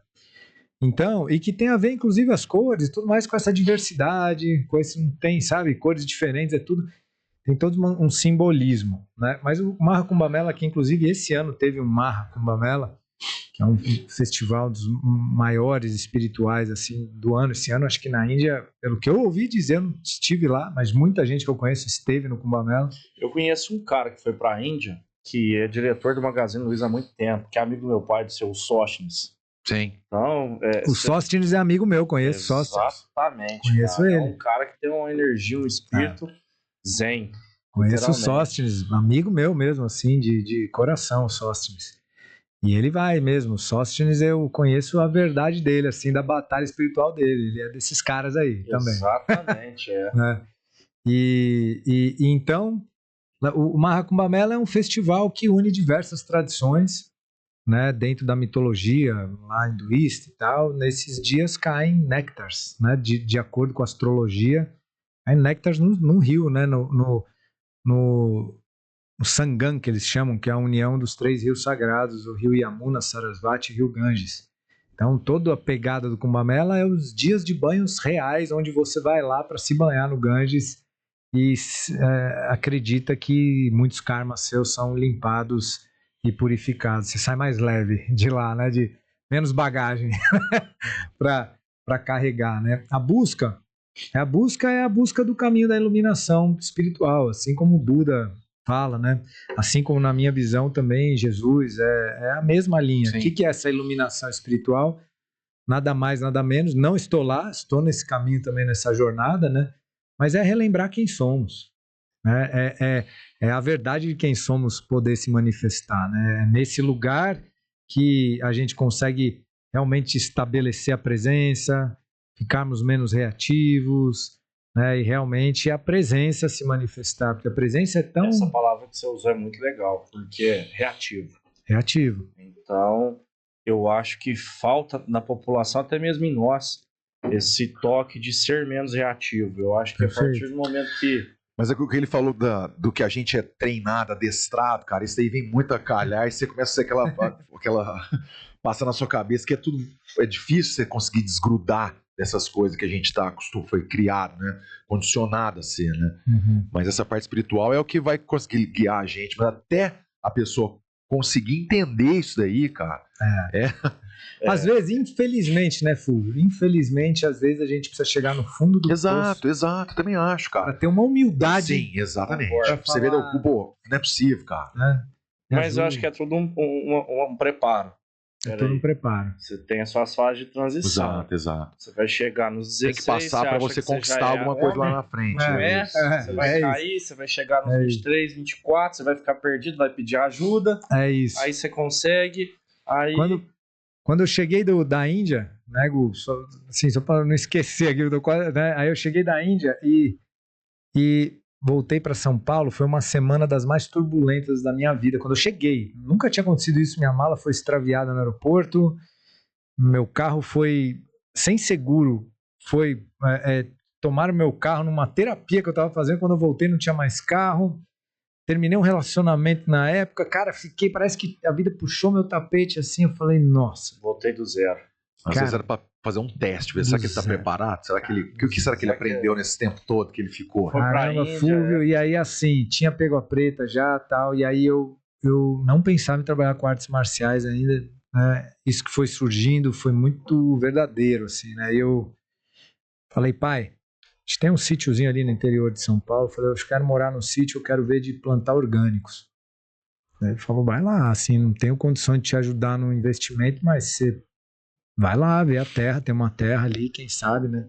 Então, e que tem a ver, inclusive, as cores e tudo mais com essa diversidade, com esse, tem, sabe, cores diferentes, tem todo um simbolismo, né? Mas o Maha Kumbh Mela, que inclusive esse ano teve o Maha Kumbh Mela, que é um festival dos maiores espirituais, assim, do ano. Esse ano, acho que na Índia, pelo que eu ouvi dizer, eu não estive lá, mas muita gente que eu conheço esteve no Kumbh Mela. Eu conheço um cara que foi pra Índia, que é diretor do Magazine Luiza há muito tempo, que é amigo do meu pai, do seu Sóstenes. Sim. Então, o Sóstenes é amigo meu, conheço o Sóstenes. Exatamente. Conheço cara. ele. É um cara que tem uma energia, um espírito zen. Conheço o Sóstenes, amigo meu mesmo, assim, de coração, o Sóstenes. E ele vai mesmo. O Sóstenes, eu conheço a verdade dele, assim, da batalha espiritual dele. Ele é desses caras aí também. Exatamente, E então, o Maha Kumbh Mela é um festival que une diversas tradições, né, dentro da mitologia lá hinduísta e tal. Nesses dias caem néctares, né, de acordo com a astrologia, caem néctares no rio, né, no Sangam, que eles chamam, que é a união dos 3 rios sagrados, o rio Yamuna, Sarasvati e o rio Ganges. Então, toda a pegada do Kumbh Mela é os dias de banhos reais, onde você vai lá para se banhar no Ganges e acredita que muitos karmas seus são limpados e purificados. Você sai mais leve de lá, né? De menos bagagem para carregar, né? A busca é a busca do caminho da iluminação espiritual, assim como o Buda fala, né? Assim como na minha visão também Jesus é a mesma linha. Sim. O que é essa iluminação espiritual? nada mais, nada menos. Não estou lá, estou nesse caminho também, nessa jornada, né? Mas é relembrar quem somos, né? É a verdade de quem somos poder se manifestar, né? É nesse lugar que a gente consegue realmente estabelecer a presença, ficarmos menos reativos, né? E realmente a presença se manifestar, porque a presença é tão... Essa palavra que você usou é muito legal, porque é reativo. Reativo. Então, eu acho que falta na população, até mesmo em nós, esse toque de ser menos reativo. Eu acho que a partir do momento que... Mas é o que ele falou do que a gente é treinado, adestrado, cara, isso aí vem muito a calhar e você começa a ser aquela passa na sua cabeça que é difícil você conseguir desgrudar dessas coisas que a gente foi criado, né? Condicionado a ser, né? Uhum. Mas essa parte espiritual é o que vai conseguir guiar a gente, mas até a pessoa conseguir entender isso daí, cara. Às vezes, infelizmente, né, Fulvio? Infelizmente, às vezes a gente precisa chegar no fundo do poço. Exato, também acho, cara. Para ter uma humildade. Sim, exatamente. Você falar... vê, pô, não é possível, cara. Mas eu acho que é tudo um preparo. É tudo um preparo. Você tem as suas fases de transição. Exato. Você vai chegar nos 16... Tem que passar para você conquistar alguma coisa lá na frente. Você vai cair, você vai chegar nos 23, 24, você vai ficar perdido, vai pedir ajuda. É isso. Aí você consegue. Aí... Quando eu cheguei da Índia, né, Gu, só para não esquecer aqui, né, aí eu cheguei da Índia e voltei para São Paulo, foi uma semana das mais turbulentas da minha vida, quando eu cheguei. Nunca tinha acontecido isso, minha mala foi extraviada no aeroporto, meu carro foi sem seguro, tomaram meu carro numa terapia que eu estava fazendo, quando eu voltei não tinha mais carro. Terminei um relacionamento na época, cara, parece que a vida puxou meu tapete assim, eu falei, nossa. Voltei do zero. Às vezes era pra fazer um teste, ver, será que ele tá preparado? Será que o que será que ele aprendeu nesse tempo todo que ele ficou? Caramba, Fulvio, e aí assim, tinha pego a preta já, tal, e aí eu não pensava em trabalhar com artes marciais ainda, né? Isso que foi surgindo foi muito verdadeiro, assim, né? Eu falei, pai, a gente tem um sítiozinho ali no interior de São Paulo. Eu falei, eu quero morar no sítio, eu quero ver de plantar orgânicos. Ele falou, vai lá, assim, não tenho condição de te ajudar no investimento, mas você vai lá ver a terra, tem uma terra ali, quem sabe, né?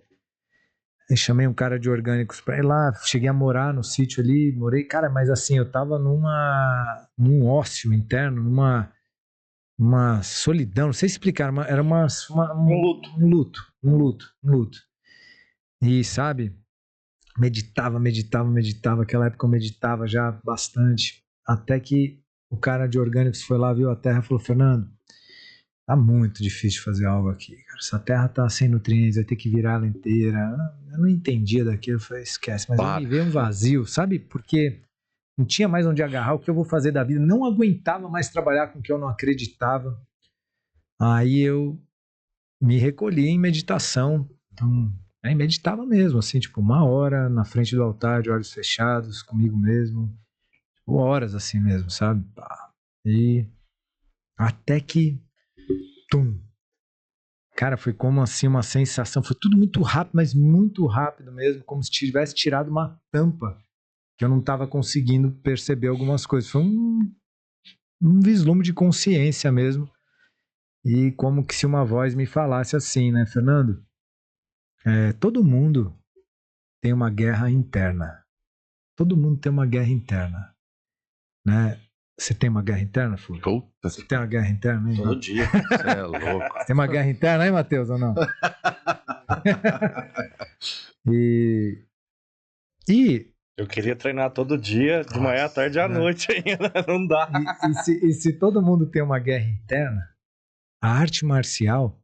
Aí chamei um cara de orgânicos pra ir lá, cheguei a morar no sítio ali, morei, cara, mas assim, eu tava num ócio interno, numa solidão, não sei explicar, era um luto. E, sabe, meditava. Aquela época eu meditava já bastante. Até que o cara de orgânicos foi lá, viu a terra e falou, Fernando, tá muito difícil de fazer algo aqui, cara. Essa terra tá sem nutrientes, vai ter que virar ela inteira. Eu não entendia daquilo, eu falei, esquece. Mas aí me veio um vazio, sabe? Porque não tinha mais onde agarrar, o que eu vou fazer da vida. Não aguentava mais trabalhar com o que eu não acreditava. Aí eu me recolhi em meditação. Então... Aí meditava mesmo, assim, tipo, 1 hora na frente do altar, de olhos fechados, comigo mesmo. Tipo, horas assim mesmo, sabe? E até que... Cara, foi como assim uma sensação, foi tudo muito rápido, mas muito rápido mesmo, como se tivesse tirado uma tampa, que eu não estava conseguindo perceber algumas coisas. Foi um vislumbre de consciência mesmo. E como que se uma voz me falasse assim, né, Fernando? Todo mundo tem uma guerra interna. Todo mundo tem uma guerra interna. Né? Você tem uma guerra interna, Fulvio? Você tem uma guerra interna, hein? Todo dia. Você é louco. Você tem uma guerra interna aí, Matheus, ou não? E eu queria treinar todo dia, de manhã, à tarde e à noite ainda. Não dá. E se todo mundo tem uma guerra interna, a arte marcial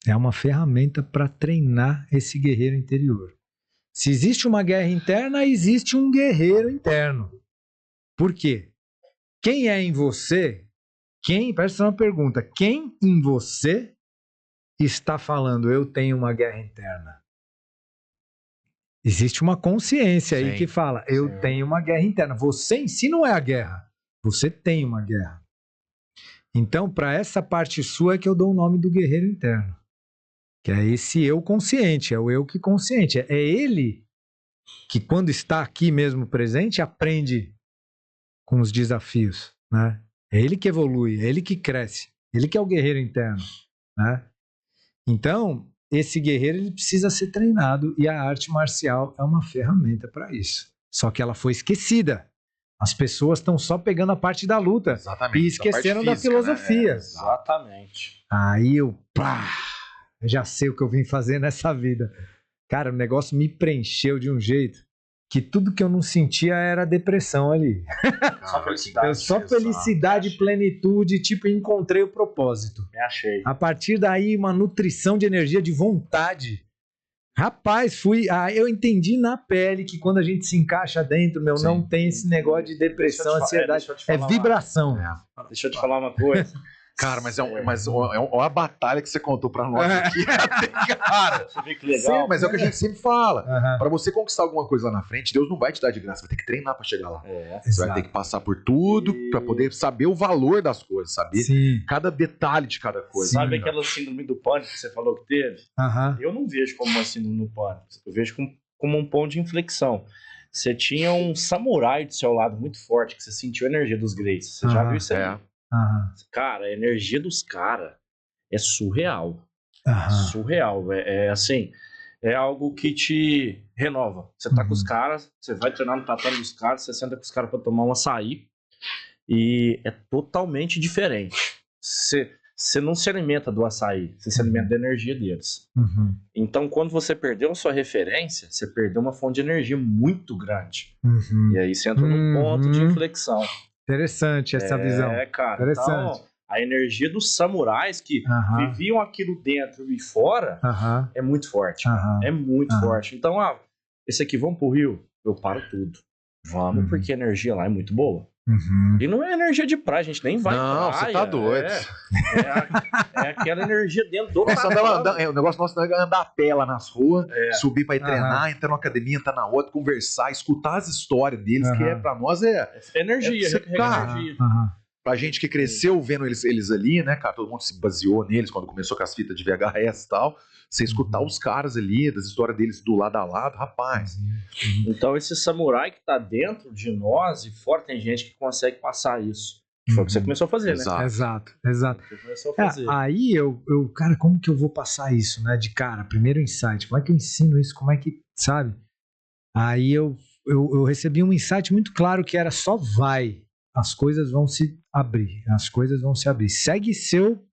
é uma ferramenta para treinar esse guerreiro interior. Se existe uma guerra interna, existe um guerreiro interno. Por quê? Quem é em você? Presta uma pergunta. Quem em você está falando, eu tenho uma guerra interna? Existe uma consciência aí que fala, eu tenho uma guerra interna. Você em si não é a guerra. Você tem uma guerra. Então, para essa parte sua é que eu dou o nome do guerreiro interno. Que é esse eu consciente, é o eu que consciente. É ele que, quando está aqui mesmo presente, aprende com os desafios, né? É ele que evolui, é ele que cresce, ele que é o guerreiro interno, né? Então, esse guerreiro ele precisa ser treinado e a arte marcial é uma ferramenta para isso. Só que ela foi esquecida. As pessoas estão só pegando a parte da luta. Exatamente. E esqueceram da filosofia. Né? Exatamente. Aí eu já sei o que eu vim fazer nessa vida. Cara, o negócio me preencheu de um jeito que tudo que eu não sentia era depressão ali. Só felicidade. Só felicidade, plenitude, tipo, encontrei o propósito. Me achei. A partir daí, uma nutrição de energia, de vontade. Rapaz, eu entendi na pele que quando a gente se encaixa dentro, não tem esse negócio de depressão, ansiedade. É vibração. Deixa eu te falar uma coisa. Cara, mas é uma batalha que você contou pra nós aqui. Cara, você vê que legal. Sim, mas é o que a gente sempre fala. Pra você conquistar alguma coisa lá na frente, Deus não vai te dar de graça. Vai ter que treinar pra chegar lá. Você vai ter que passar por tudo pra poder saber o valor das coisas, saber cada detalhe de cada coisa. Sabe aquela síndrome do pânico que você falou que teve? Eu não vejo como uma síndrome do pânico. Eu vejo como um ponto de inflexão. Você tinha um samurai do seu lado muito forte, que você sentiu a energia dos Greys. Você já viu isso aí? Cara, a energia dos caras é surreal. Surreal. É assim, é algo que te renova. Você tá com os caras, você vai treinar no tatame dos caras, você senta com os caras pra tomar um açaí e é totalmente diferente. Você não se alimenta do açaí, você se alimenta da energia deles. Então, quando você perdeu a sua referência, você perdeu uma fonte de energia muito grande. E aí você entra num ponto de inflexão. Interessante essa visão. Cara. Interessante. Então, a energia dos samurais que viviam aquilo dentro e fora é muito forte. É muito forte. Então, esse aqui, vamos pro Rio? Eu paro tudo. Vamos, porque a energia lá é muito boa. E não é energia de praia, a gente nem vai. Não, você tá doido. É aquela energia dentro do o negócio nosso não é andar a pé lá nas ruas, subir pra ir treinar, entrar numa academia, entrar na outra, conversar, escutar as histórias deles, que pra nós é energia. Energia. Pra gente que cresceu vendo eles ali, né, cara, todo mundo se baseou neles quando começou com as fitas de VHS e tal. Você escutar os caras ali, das histórias deles do lado a lado, rapaz. Então esse samurai que tá dentro de nós e fora tem gente que consegue passar isso. Foi o que você começou a fazer, né? Exato. Você começou a fazer. Aí cara, como que eu vou passar isso, né? De cara, primeiro insight, como é que eu ensino isso? Como é que, sabe? Aí eu recebi um insight muito claro que era só vai. As coisas vão se abrir. Segue seu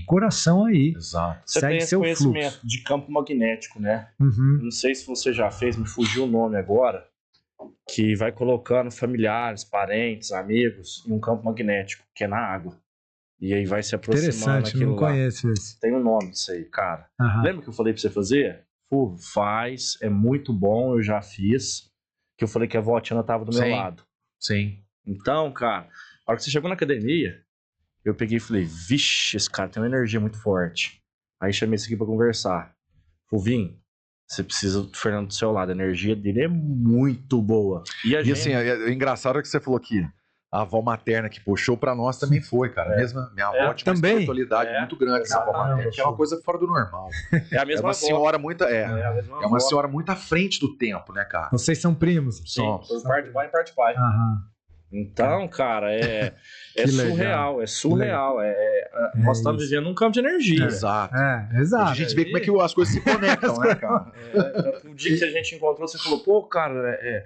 coração aí. Exato. Você tem esse conhecimento de campo magnético, né? Não sei se você já fez, me fugiu o nome agora, que vai colocando familiares, parentes, amigos em um campo magnético, que é na água. E aí vai se aproximando. Interessante, não conheço esse. Tem um nome disso aí, cara. Lembra que eu falei pra você fazer? Faz, é muito bom, eu já fiz. Que eu falei que a vó Tiana tava do meu lado. Sim. Então, cara, a hora que você chegou na academia, eu peguei e falei, vixe, esse cara tem uma energia muito forte. Aí chamei esse aqui pra conversar. Fulvinho, você precisa do Fernando do seu lado, a energia dele é muito boa. E assim, o engraçado é que você falou que a avó materna que puxou pra nós também foi, cara. Minha avó tinha uma espiritualidade muito grande com a avó materna, que é uma coisa fora do normal. É a mesma senhora muito, uma senhora muito à frente do tempo, né, cara? Vocês são primos? Somos. Por parte de mãe e parte de pai. Então, cara, é surreal. Nós estamos vivendo um campo de energia. Exato. Exato. A gente vê como é que as coisas se conectam, né, cara? O dia que a gente encontrou, você falou, pô, cara, é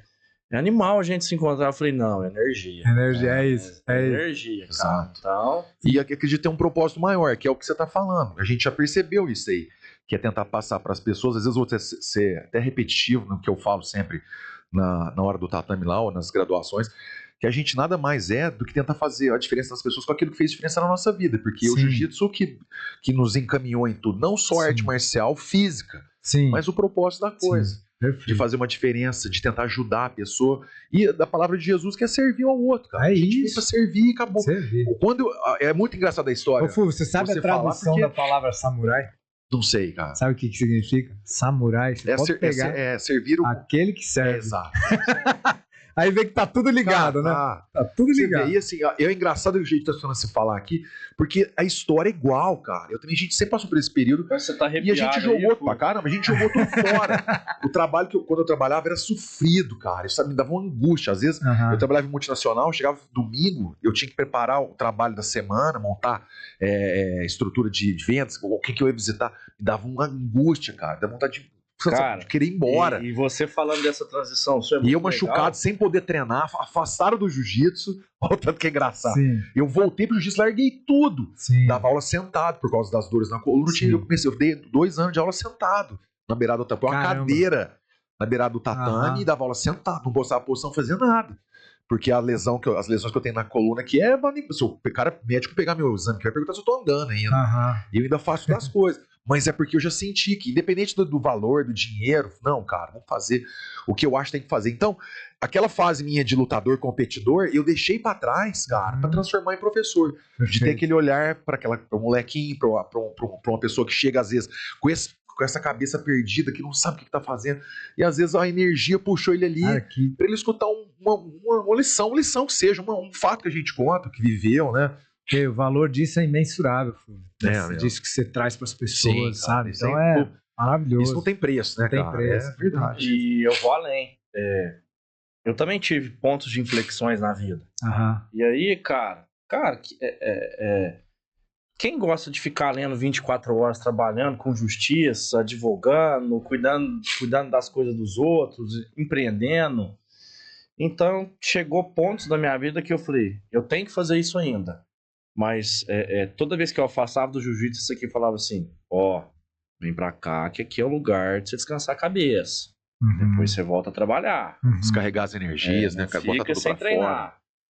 animal a gente se encontrar. Eu falei, não, é energia. Energia, é isso. Energia, cara. Exato. Então... E acredito ter um propósito maior, que é o que você tá falando. A gente já percebeu isso aí, que é tentar passar para as pessoas. Às vezes eu vou ser até repetitivo no que eu falo sempre na hora do tatame lá, ou nas graduações, que a gente nada mais é do que tentar fazer a diferença das pessoas com aquilo que fez diferença na nossa vida, porque o jiu-jitsu que nos encaminhou em tudo, não só arte marcial física, mas o propósito da coisa, de fazer uma diferença, de tentar ajudar a pessoa, e da palavra de Jesus que é servir ao outro, cara. É a gente isso. Pra servir e acabou. É muito engraçado a história. Ô, Fulvio, você sabe a tradução da palavra samurai? Não sei, cara. Sabe o que significa? Samurai, você pode pegar servir aquele que serve. Exato. Aí vê que tá tudo ligado, né? Tá tudo ligado. E assim, é engraçado o jeito que tá falando se falar aqui, porque a história é igual, cara. A gente sempre passou por esse período. Você tá e a gente jogou aí, pra caramba, a gente jogou tudo fora. O trabalho quando eu trabalhava era sofrido, cara. Isso me dava uma angústia. Às vezes, eu trabalhava em multinacional, chegava domingo, eu tinha que preparar o trabalho da semana, montar estrutura de vendas, o que eu ia visitar. Me dava uma angústia, cara. Dava vontade de querer ir embora. E você falando dessa transição, isso é muito E eu machucado, sem poder treinar, afastaram do jiu-jitsu, olha o tanto que é engraçado. Sim. Eu voltei pro jiu-jitsu, larguei tudo. Sim. Dava aula sentado por causa das dores na coluna. Eu dei 2 anos de aula sentado na beirada do tatame. Uma cadeira na beirada do tatame e dava aula sentado. Não postava posição, não fazia nada. Porque as lesões que eu tenho na coluna aqui se o cara médico pegar meu exame, que vai perguntar se eu tô andando ainda. E eu ainda faço das coisas. Mas é porque eu já senti que, independente do valor, do dinheiro, não, cara, vamos fazer o que eu acho que tem que fazer. Então, aquela fase minha de lutador, competidor, eu deixei pra trás, cara, pra transformar em professor. Perfeito. De ter aquele olhar pra um molequinho, pra uma pessoa que chega, às vezes, com essa cabeça perdida, que não sabe o que tá fazendo. E às vezes a energia puxou ele ali pra ele escutar uma lição que seja, um fato que a gente conta, que viveu, né? Porque o valor disso é imensurável, disso que você traz para as pessoas, sim, sabe? Então é maravilhoso. Isso não tem preço, né, cara? Tem preço, é verdade. E eu vou além. Eu também tive pontos de inflexões na vida. E aí, cara, quem gosta de ficar lendo 24 horas, trabalhando com justiça, advogando, cuidando das coisas dos outros, empreendendo? Então, chegou pontos da minha vida que eu falei, eu tenho que fazer isso ainda. Mas toda vez que eu afastava do jiu-jitsu, isso aqui falava assim, vem pra cá, que aqui é o lugar de você descansar a cabeça. Depois você volta a trabalhar. Descarregar as energias, né? Fica sem treinar. Fora.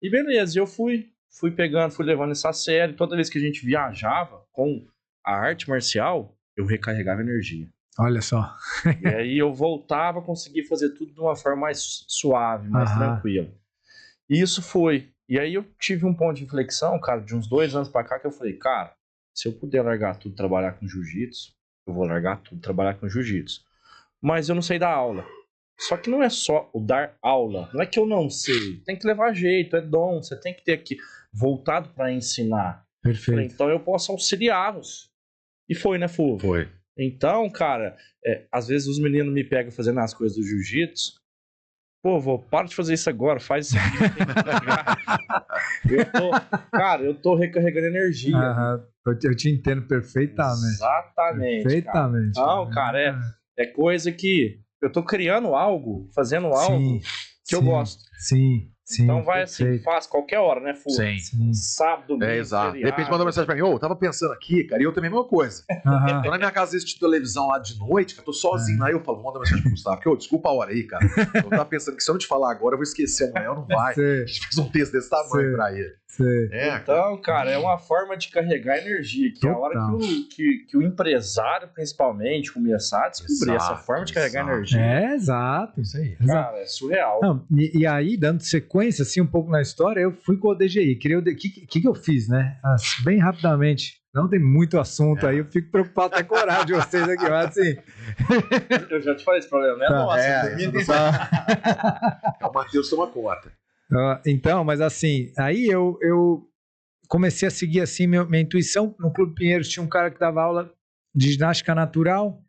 E beleza, eu fui pegando, fui levando isso a sério. Toda vez que a gente viajava com a arte marcial, eu recarregava energia. Olha só. E aí eu voltava a conseguir fazer tudo de uma forma mais suave, mais tranquila. E isso foi. E aí eu tive um ponto de inflexão, cara, de uns 2 anos pra cá, que eu falei, cara, se eu puder largar tudo, trabalhar com jiu-jitsu, eu vou largar tudo, trabalhar com jiu-jitsu. Mas eu não sei dar aula. Só que não é só o dar aula, não é que eu não sei, tem que levar jeito, é dom, você tem que ter aqui, voltado pra ensinar. Perfeito. Falei, então eu posso auxiliá-los. E foi, né, Fulvio? Foi. Então, cara, às vezes os meninos me pegam fazendo as coisas do jiu-jitsu. Pô, vô, para de fazer isso agora, faz isso aqui. Eu tô recarregando energia. Eu te entendo perfeitamente. Exatamente. Perfeitamente. Cara. Não, cara, é coisa que eu tô criando algo, fazendo algo que eu gosto. Sim. Então vai assim, faz qualquer hora, né, Fulvio? Sim. Sábado, domingo, exato. De repente mandou mensagem pra mim, eu tava pensando aqui, cara, e eu também a mesma coisa. Tô na minha casa assistindo televisão lá de noite, que eu tô sozinho lá, e eu falo, manda mensagem pro Gustavo, porque, desculpa a hora aí, cara. Eu tava pensando que se eu não te falar agora, eu vou esquecer amanhã, não vai. A gente fez um texto desse tamanho pra ele. Então, cara, é uma forma de carregar energia, que é a hora que o empresário, principalmente, começar a descobrir essa forma de carregar energia. Exato. Isso aí. Cara, é surreal. Não, e aí, dando sequência, assim, um pouco na história, eu fui com o DGI. O que eu fiz, né? Bem rapidamente. Não tem muito assunto aí, eu fico preocupado até com o horário de vocês aqui, mas assim... Eu já te falei esse problema, né? O Matheus toma conta. Então, mas assim, aí eu comecei a seguir assim minha intuição. No Clube Pinheiros tinha um cara que dava aula de ginástica natural,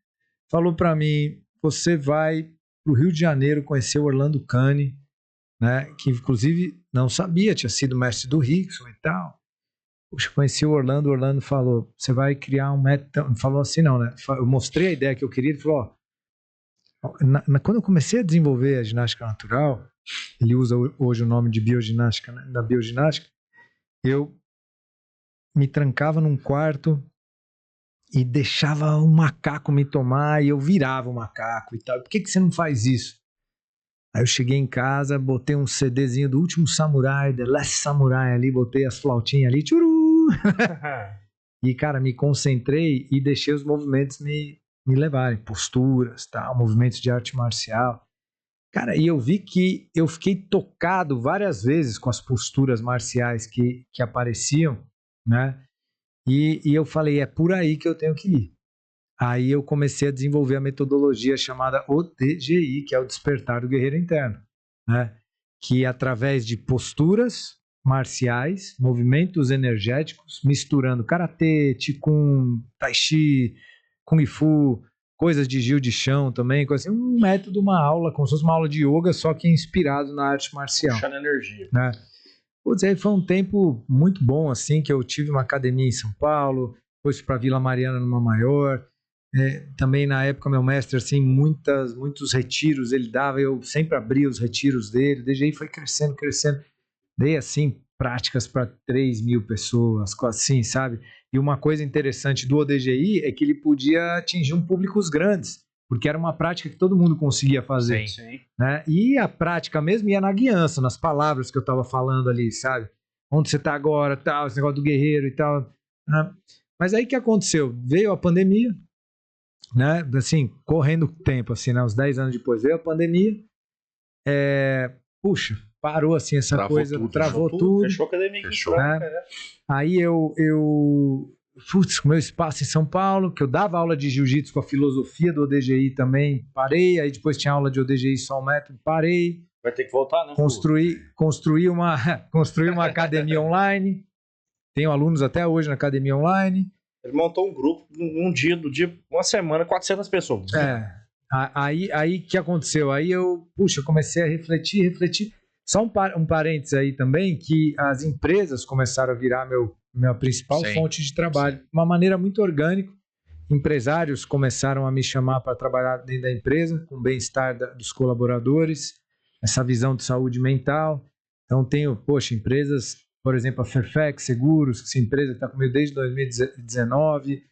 falou para mim, você vai pro Rio de Janeiro conhecer o Orlando Cane, né, que inclusive não sabia, tinha sido mestre do Rickson e tal. Puxa, conheci o Orlando falou, você vai criar um método, falou assim não, né, eu mostrei a ideia que eu queria, ele falou, quando eu comecei a desenvolver a ginástica natural, ele usa hoje o nome de bioginástica, né? Da bioginástica, eu me trancava num quarto e deixava um macaco me tomar e eu virava o macaco e tal. Por que você não faz isso? Aí eu cheguei em casa, botei um CDzinho do Último Samurai, The Last Samurai ali, botei as flautinhas ali, tchuru! E, cara, me concentrei e deixei os movimentos me levarem, posturas, tal, movimentos de arte marcial. Cara, e eu vi que eu fiquei tocado várias vezes com as posturas marciais que apareciam, né? E eu falei, é por aí que eu tenho que ir. Aí eu comecei a desenvolver a metodologia chamada ODGI, que é o Despertar do Guerreiro Interno, né? que através de posturas marciais, movimentos energéticos, misturando karatê, qigong, tai chi, kung fu, coisas de Gil de chão também, coisa assim, um método, uma aula, como se fosse uma aula de yoga, só que inspirado na arte marcial. Puxando energia. Né? Putz, aí foi um tempo muito bom, assim, que eu tive uma academia em São Paulo, depois fui para Vila Mariana, numa maior. Também na época meu mestre, assim, muitos retiros ele dava, eu sempre abria os retiros dele, desde aí foi crescendo, dei assim práticas para 3 mil pessoas, assim, sabe? E uma coisa interessante do ODGI é que ele podia atingir públicos grandes, porque era uma prática que todo mundo conseguia fazer. Sim. Né? E a prática mesmo ia na guiança, nas palavras que eu estava falando ali, sabe? Onde você está agora, tal, esse negócio do guerreiro e tal. Né? Mas aí o que aconteceu? Veio a pandemia, né? Assim, correndo o tempo, assim, né? Uns 10 anos depois veio a pandemia. Puxa, parou assim essa travou tudo. Fechou a academia. Né? Aí eu com meu espaço em São Paulo, que eu dava aula de jiu-jitsu com a filosofia do ODGI também, parei. Aí depois tinha aula de ODGI só um método, parei. Vai ter que voltar, né? Construí uma academia online. Tenho alunos até hoje na academia online. Ele montou um grupo uma semana, 400 pessoas. Aí que aconteceu? Aí eu comecei a refletir. Só um parênteses aí também, que as empresas começaram a virar minha principal fonte de trabalho. De uma maneira muito orgânica. Empresários começaram a me chamar para trabalhar dentro da empresa, com o bem-estar dos colaboradores, essa visão de saúde mental. Então tenho, empresas, por exemplo, a Fairfax Seguros, que essa empresa está comigo desde 2019,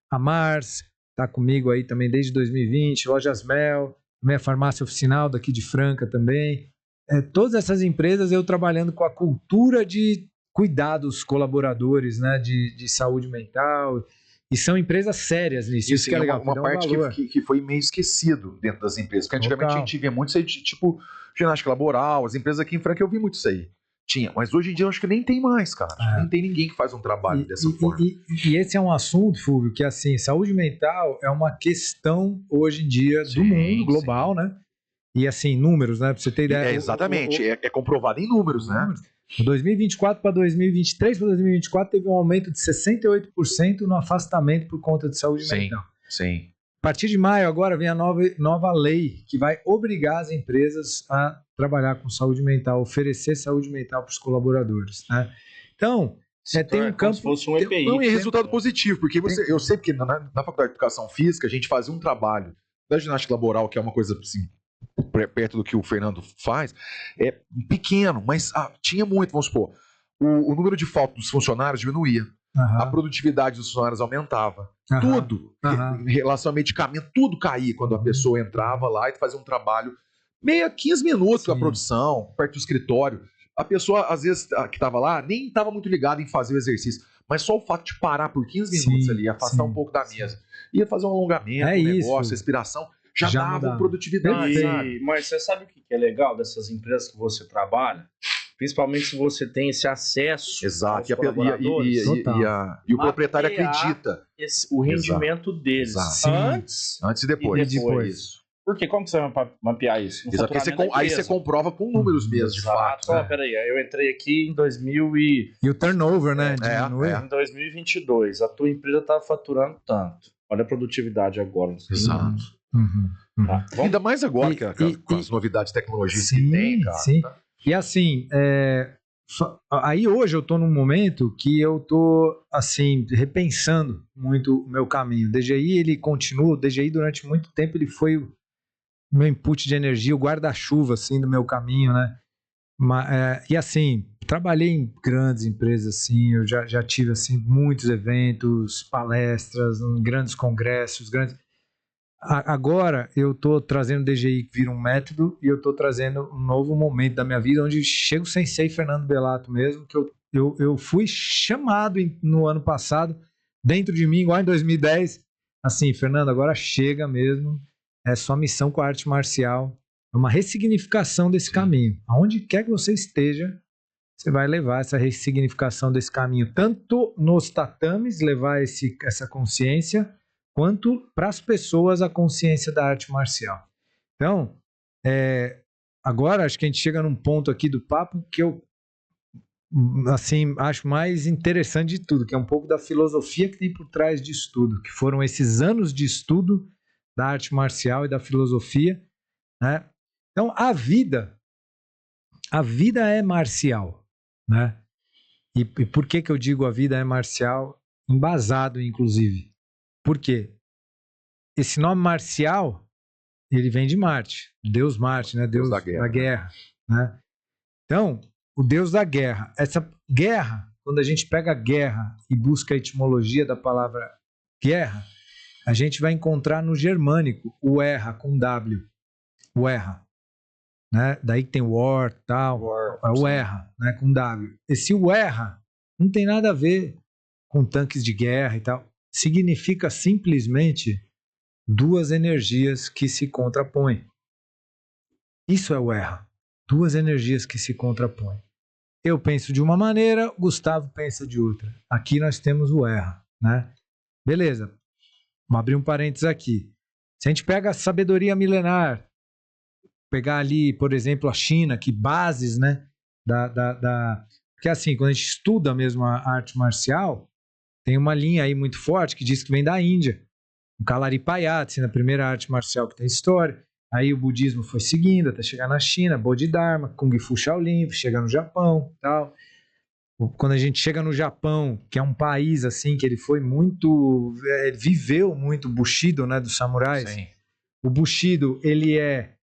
a Mars está comigo aí também desde 2020, Lojas Mel, também a Farmácia Oficinal daqui de Franca também. Todas essas empresas eu trabalhando com a cultura de cuidar dos colaboradores, né, de saúde mental, e são empresas sérias nisso. Isso que é legal. Uma parte que foi meio esquecido dentro das empresas, porque antigamente a gente via muito isso aí de tipo ginástica laboral, as empresas aqui em Franca eu vi muito isso aí. Tinha, mas hoje em dia eu acho que nem tem mais, cara. Nem tem ninguém que faz um trabalho dessa forma. E esse é um assunto, Fulvio, que assim, saúde mental é uma questão hoje em dia do mundo global, né? E assim, números, né? Pra você ter ideia. Exatamente, é comprovado em números, né? De 2024 para 2023 para 2024 teve um aumento de 68% no afastamento por conta de saúde mental. Sim. A partir de maio agora vem a nova lei que vai obrigar as empresas a trabalhar com saúde mental, oferecer saúde mental para os colaboradores. Né? Então, tem um campo... Se fosse um EPI. Não, e resultado positivo, porque eu sei que na Faculdade de Educação Física a gente fazia um trabalho da ginástica laboral, que é uma coisa assim, perto do que o Fernando faz, é pequeno, mas tinha muito, vamos supor, o número de falta dos funcionários diminuía, a produtividade dos funcionários aumentava, tudo, em relação ao medicamento, tudo caía quando a pessoa entrava lá e fazia um trabalho 15 minutos a produção, perto do escritório. A pessoa, às vezes, que estava lá, nem estava muito ligada em fazer o exercício, mas só o fato de parar por 15 minutos ali, afastar um pouco da mesa, ia fazer um alongamento, negócio, respiração, já dava produtividade. Mas você sabe o que é legal dessas empresas que você trabalha? Principalmente se você tem esse acesso. Exato. E o proprietário acredita. O rendimento deles. Antes e depois. Por quê? Como que você vai mapear isso? Exato. Aí você comprova com números mesmo, de fato. Peraí, eu entrei aqui em 2000 e o turnover, né? Em 2022. A tua empresa estava faturando tanto. Olha a produtividade agora. Exato. Ainda mais agora com as novidades de tecnologia que tem, cara. Sim. E assim, aí hoje eu tô num momento que eu tô, assim, repensando muito o meu caminho. O DGI, ele continua, o DGI durante muito tempo ele foi o meu input de energia, o guarda-chuva, assim, do meu caminho, né? E assim, trabalhei em grandes empresas, assim, eu já tive, assim, muitos eventos, palestras, grandes congressos, Agora eu estou trazendo o DGI que vira um método e eu estou trazendo um novo momento da minha vida onde chega o Sensei Fernando Belato mesmo, que eu fui chamado no ano passado, dentro de mim, igual em 2010, assim, Fernando, agora chega mesmo, é sua missão com a arte marcial, é uma ressignificação desse caminho. Aonde quer que você esteja, você vai levar essa ressignificação desse caminho, tanto nos tatames, levar essa consciência, quanto para as pessoas a consciência da arte marcial. Então, agora acho que a gente chega num ponto aqui do papo que eu assim, acho mais interessante de tudo, que é um pouco da filosofia que tem por trás disso tudo, que foram esses anos de estudo da arte marcial e da filosofia, né? Então, a vida é marcial, né? E por que eu digo a vida é marcial? Embasado, inclusive. Por quê? Esse nome marcial, ele vem de Marte, Deus Marte, né? Deus da guerra, né? Então, o Deus da guerra. Essa guerra, quando a gente pega a guerra e busca a etimologia da palavra guerra, a gente vai encontrar no germânico o erra com W. O erra. Né? Daí que tem war, tal. É o erra, né? Com W. Esse o erra não tem nada a ver com tanques de guerra e tal. Significa simplesmente duas energias que se contrapõem. Isso é o erra. Duas energias que se contrapõem. Eu penso de uma maneira, Gustavo pensa de outra. Aqui nós temos o erra, né? Beleza. Vamos abrir um parênteses aqui. Se a gente pega a sabedoria milenar, pegar ali, por exemplo, a China, que bases, né? Porque assim, quando a gente estuda mesmo a arte marcial, tem uma linha aí muito forte que diz que vem da Índia. O Kalaripayattu, assim, a primeira arte marcial que tem história. Aí o budismo foi seguindo até chegar na China, Bodhidharma, Kung Fu Shaolin, chega no Japão, tal. Quando a gente chega no Japão, que é um país assim que ele foi muito, viveu muito o Bushido, né, dos samurais. Sim. O Bushido, ele é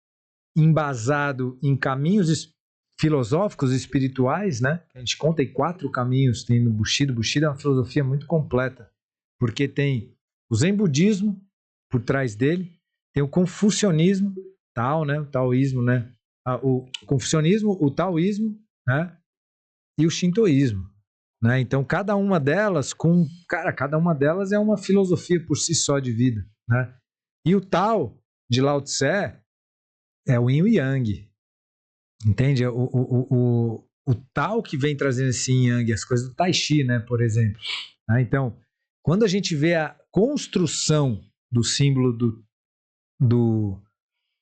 embasado em caminhos filosóficos e espirituais, né? A gente conta aí 4 caminhos tem no Bushido. O Bushido é uma filosofia muito completa, porque tem o Zen budismo por trás dele, tem o confucionismo, Tao, né? O taoísmo, né? O confucionismo, o taoísmo, né? E o shintoísmo, né? Então, cada uma delas é uma filosofia por si só de vida, né? E o Tao de Lao Tse é o Yin e o Yang, entende? O Tao que vem trazendo esse Yin e Yang, as coisas do Tai Chi, né? Por exemplo. Né? Então, quando a gente vê a construção do símbolo do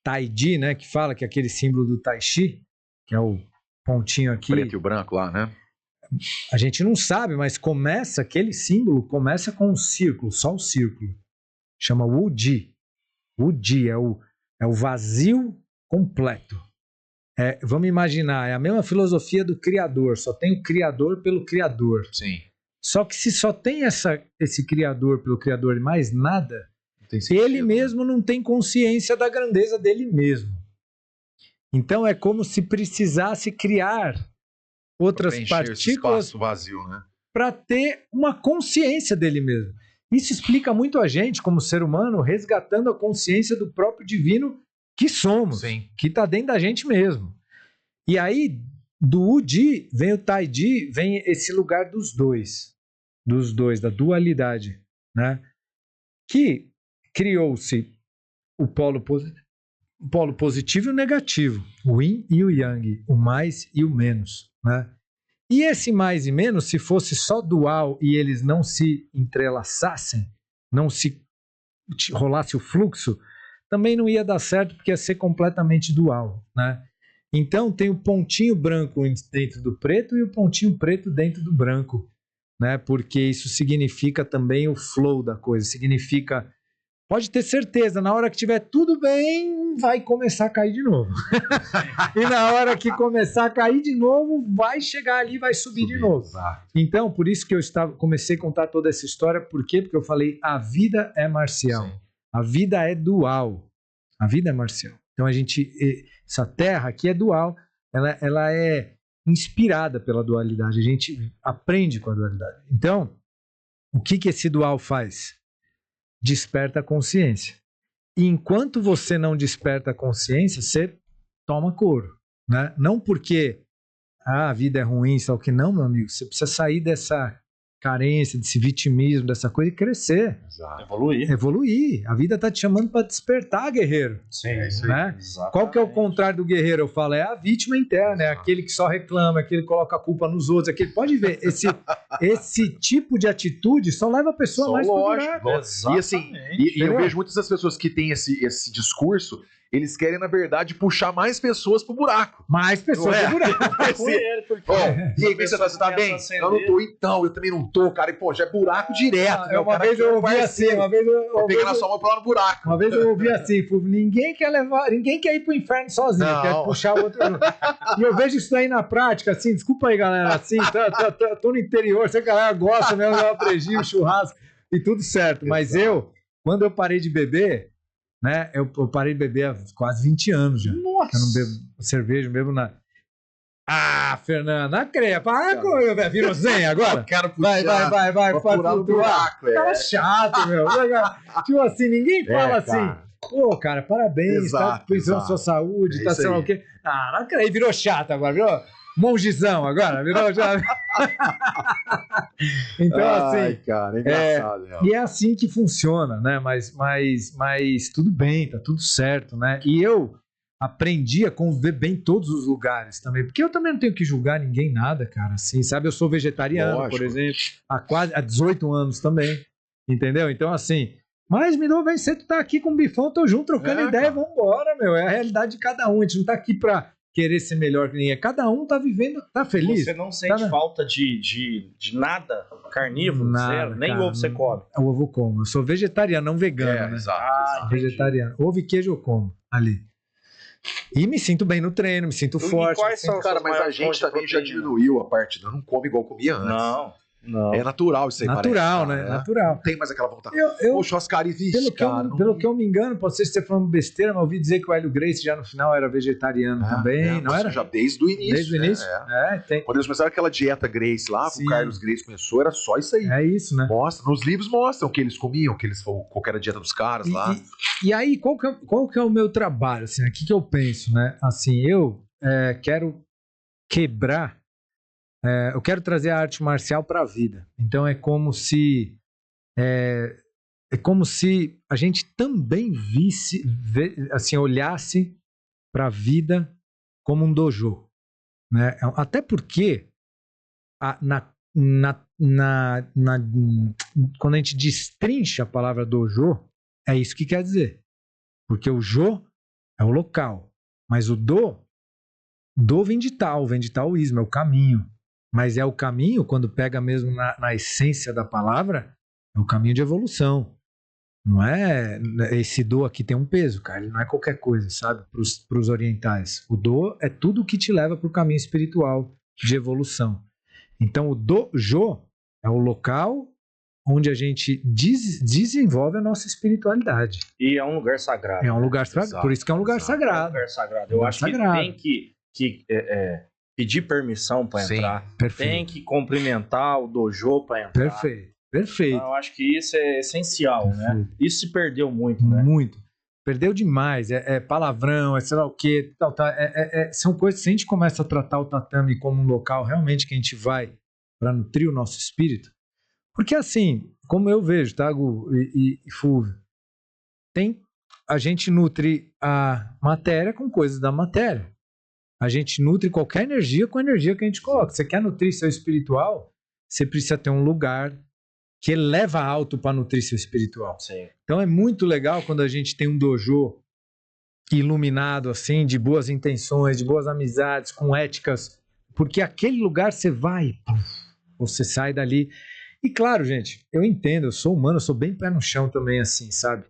Taiji, né, que fala que é aquele símbolo do Tai Chi, que é o pontinho aqui. Preto e o branco lá, né? A gente não sabe, mas aquele símbolo começa com um círculo, só o círculo. Chama Wu-Ji. Wu-Ji é o vazio completo. Vamos imaginar, é a mesma filosofia do Criador, só tem o Criador pelo Criador. Sim. Só que se só tem esse Criador pelo Criador e mais nada, ele mesmo não tem consciência da grandeza dele mesmo. Então é como se precisasse criar outras partículas vazio, né? Para ter uma consciência dele mesmo. Isso explica muito a gente, como ser humano, resgatando a consciência do próprio divino que somos, sim, que está dentro da gente mesmo. E aí, do Wu-Ji, vem o Tai-Ji, vem esse lugar dos dois, da dualidade, né? Que criou-se o polo positivo e o negativo, o yin e o yang, o mais e o menos, né? E esse mais e menos, se fosse só dual e eles não se entrelaçassem, não se rolasse o fluxo, também não ia dar certo porque ia ser completamente dual, né? Então tem o pontinho branco dentro do preto e o pontinho preto dentro do branco, né? Porque isso significa também o flow da coisa, significa... Pode ter certeza, na hora que tiver tudo bem, vai começar a cair de novo. E na hora que começar a cair de novo, vai chegar ali e vai subir de novo. Exato. Então, por isso que eu comecei a contar toda essa história. Por quê? Porque eu falei, a vida é marcial. Sim. A vida é dual. A vida é marcial. Então, essa terra aqui é dual. Ela é inspirada pela dualidade. A gente aprende com a dualidade. Então, o que esse dual faz? Desperta a consciência. E enquanto você não desperta a consciência, você toma couro, né? Não porque a vida é ruim, só que não, meu amigo. Você precisa sair dessa carência, desse vitimismo, dessa coisa e crescer. Exato. Evoluir. A vida tá te chamando para despertar, guerreiro. Sim, é isso aí. Né? Qual que é o contrário do guerreiro? Eu falo, é a vítima interna, é aquele que só reclama, aquele que coloca a culpa nos outros, aquele... Pode ver, esse tipo de atitude só leva a pessoa mais pro buraco. E assim, E eu vejo muitas das pessoas que têm esse discurso, eles querem, na verdade, puxar mais pessoas pro buraco. Mais pessoas pro buraco. E aí, você tá bem? Eu não tô, então, eu também não tô, cara. E, pô, já é buraco direto. Uma vez eu ouvi assim, peguei na sua mão pra lá no buraco. Uma vez eu ouvi assim, ninguém quer ir pro inferno sozinho, quer puxar o outro. E eu vejo isso aí na prática, assim, desculpa aí, galera, assim, tô no interior, sei que a galera gosta mesmo, dá um prejinho, churrasco e tudo certo. Mas quando eu parei de beber, né? Eu parei de beber há quase 20 anos já. Nossa! Eu não bebo cerveja, não bebo nada. Ah, Fernando, a creia, para com eu, virou zen agora? Quero puxar, vai, pode furar o buraco. Cara chato, meu. Tipo assim, ninguém fala assim, pô, cara, parabéns, tá pensando na sua saúde, tá sei lá o quê. Ah, não creia, virou chato agora, virou monjizão agora, virou já. Então, assim, cara, é engraçado. E é assim que funciona, né? Mas tudo bem, tá tudo certo, né? E eu aprendi a conviver bem em todos os lugares também, porque eu também não tenho que julgar ninguém nada, cara, assim, sabe? Eu sou vegetariano, por exemplo, há 18 anos também, entendeu? Então, assim, mas me dou bem, você tá aqui com o Bifão, tô junto, trocando ideia, vambora, meu, é a realidade de cada um, a gente não tá aqui pra querer ser melhor que ninguém. Cada um tá vivendo, tá feliz. Você não sente falta de nada carnívoro? Nada, zero? Nem cara, ovo você come? Ovo eu como. Eu sou vegetariano, não vegano, né? Exato. Vegetariano. Ovo e queijo eu como ali. E me sinto bem no treino, me sinto forte. Cara, mas a gente também já diminuiu a parte, não come igual comia antes. Não. É natural isso aí, natural, parece, né? Natural. Não tem mais aquela vontade. Pelo que eu me engano, pode ser que você falando besteira, mas eu ouvi dizer que o Hélio Gracie já no final era vegetariano também, não era? Já desde o início. Desde o início? Tem. Quando eles começaram aquela dieta Gracie lá, com o Carlos Gracie começou, era só isso aí. É isso, né? Nos livros mostram que eles comiam, qual era a dieta dos caras lá. E aí, qual que é o meu trabalho? Assim, aqui que eu penso, né? Assim, eu quero quebrar. Eu quero trazer a arte marcial para a vida. Então é como se a gente também olhasse para a vida como um dojo, né? Até porque quando a gente destrincha a palavra dojo, é isso que quer dizer. Porque o jo é o local, mas o do vem de taoísmo, é o caminho. Mas é o caminho, quando pega mesmo na essência da palavra, é o caminho de evolução. Não é... Esse do aqui tem um peso, cara. Ele não é qualquer coisa, sabe? Para os orientais. O do é tudo que te leva para o caminho espiritual de evolução. Então, o dojo é o local onde a gente desenvolve a nossa espiritualidade. E é um lugar sagrado. É um lugar sagrado. Por isso que é um lugar sagrado. É um lugar sagrado. Eu acho que tem que pedir permissão para entrar. Perfeito. Tem que cumprimentar o dojo para entrar. Perfeito. Então, eu acho que isso é essencial, né? Isso se perdeu muito, né? Muito. Perdeu demais. É palavrão, é sei lá o quê. São coisas que, se a gente começa a tratar o tatame como um local realmente que a gente vai para nutrir o nosso espírito. Porque assim, como eu vejo, tá, Gu e Fulvio, a gente nutre a matéria com coisas da matéria. A gente nutre qualquer energia com a energia que a gente coloca. Você quer nutrir seu espiritual, você precisa ter um lugar que eleva alto para nutrir seu espiritual. Sim. Então é muito legal quando a gente tem um dojo iluminado, assim, de boas intenções, de boas amizades, com éticas, porque aquele lugar você vai, você sai dali. E claro, gente, eu entendo, eu sou humano, eu sou bem pé no chão também, assim, sabe?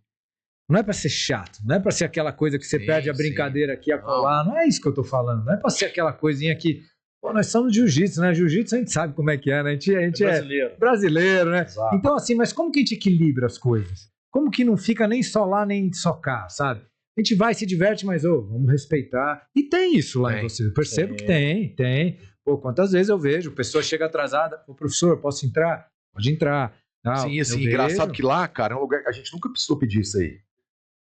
Não é pra ser chato, não é pra ser aquela coisa que você perde a brincadeira aqui a colar, não é isso que eu tô falando, não é pra ser aquela coisinha que, pô, nós somos jiu-jitsu, né? Jiu-jitsu a gente sabe como é que é, né? A gente é brasileiro, né? Exato. Então assim, mas como que a gente equilibra as coisas? Como que não fica nem só lá, nem só cá, sabe? A gente vai, se diverte, mas vamos respeitar. E tem isso lá em você, eu percebo que tem. Pô, quantas vezes eu vejo, a pessoa chega atrasada, ô professor, posso entrar? Pode entrar. Não, sim, assim, engraçado que lá, cara, é um lugar, a gente nunca precisou pedir isso aí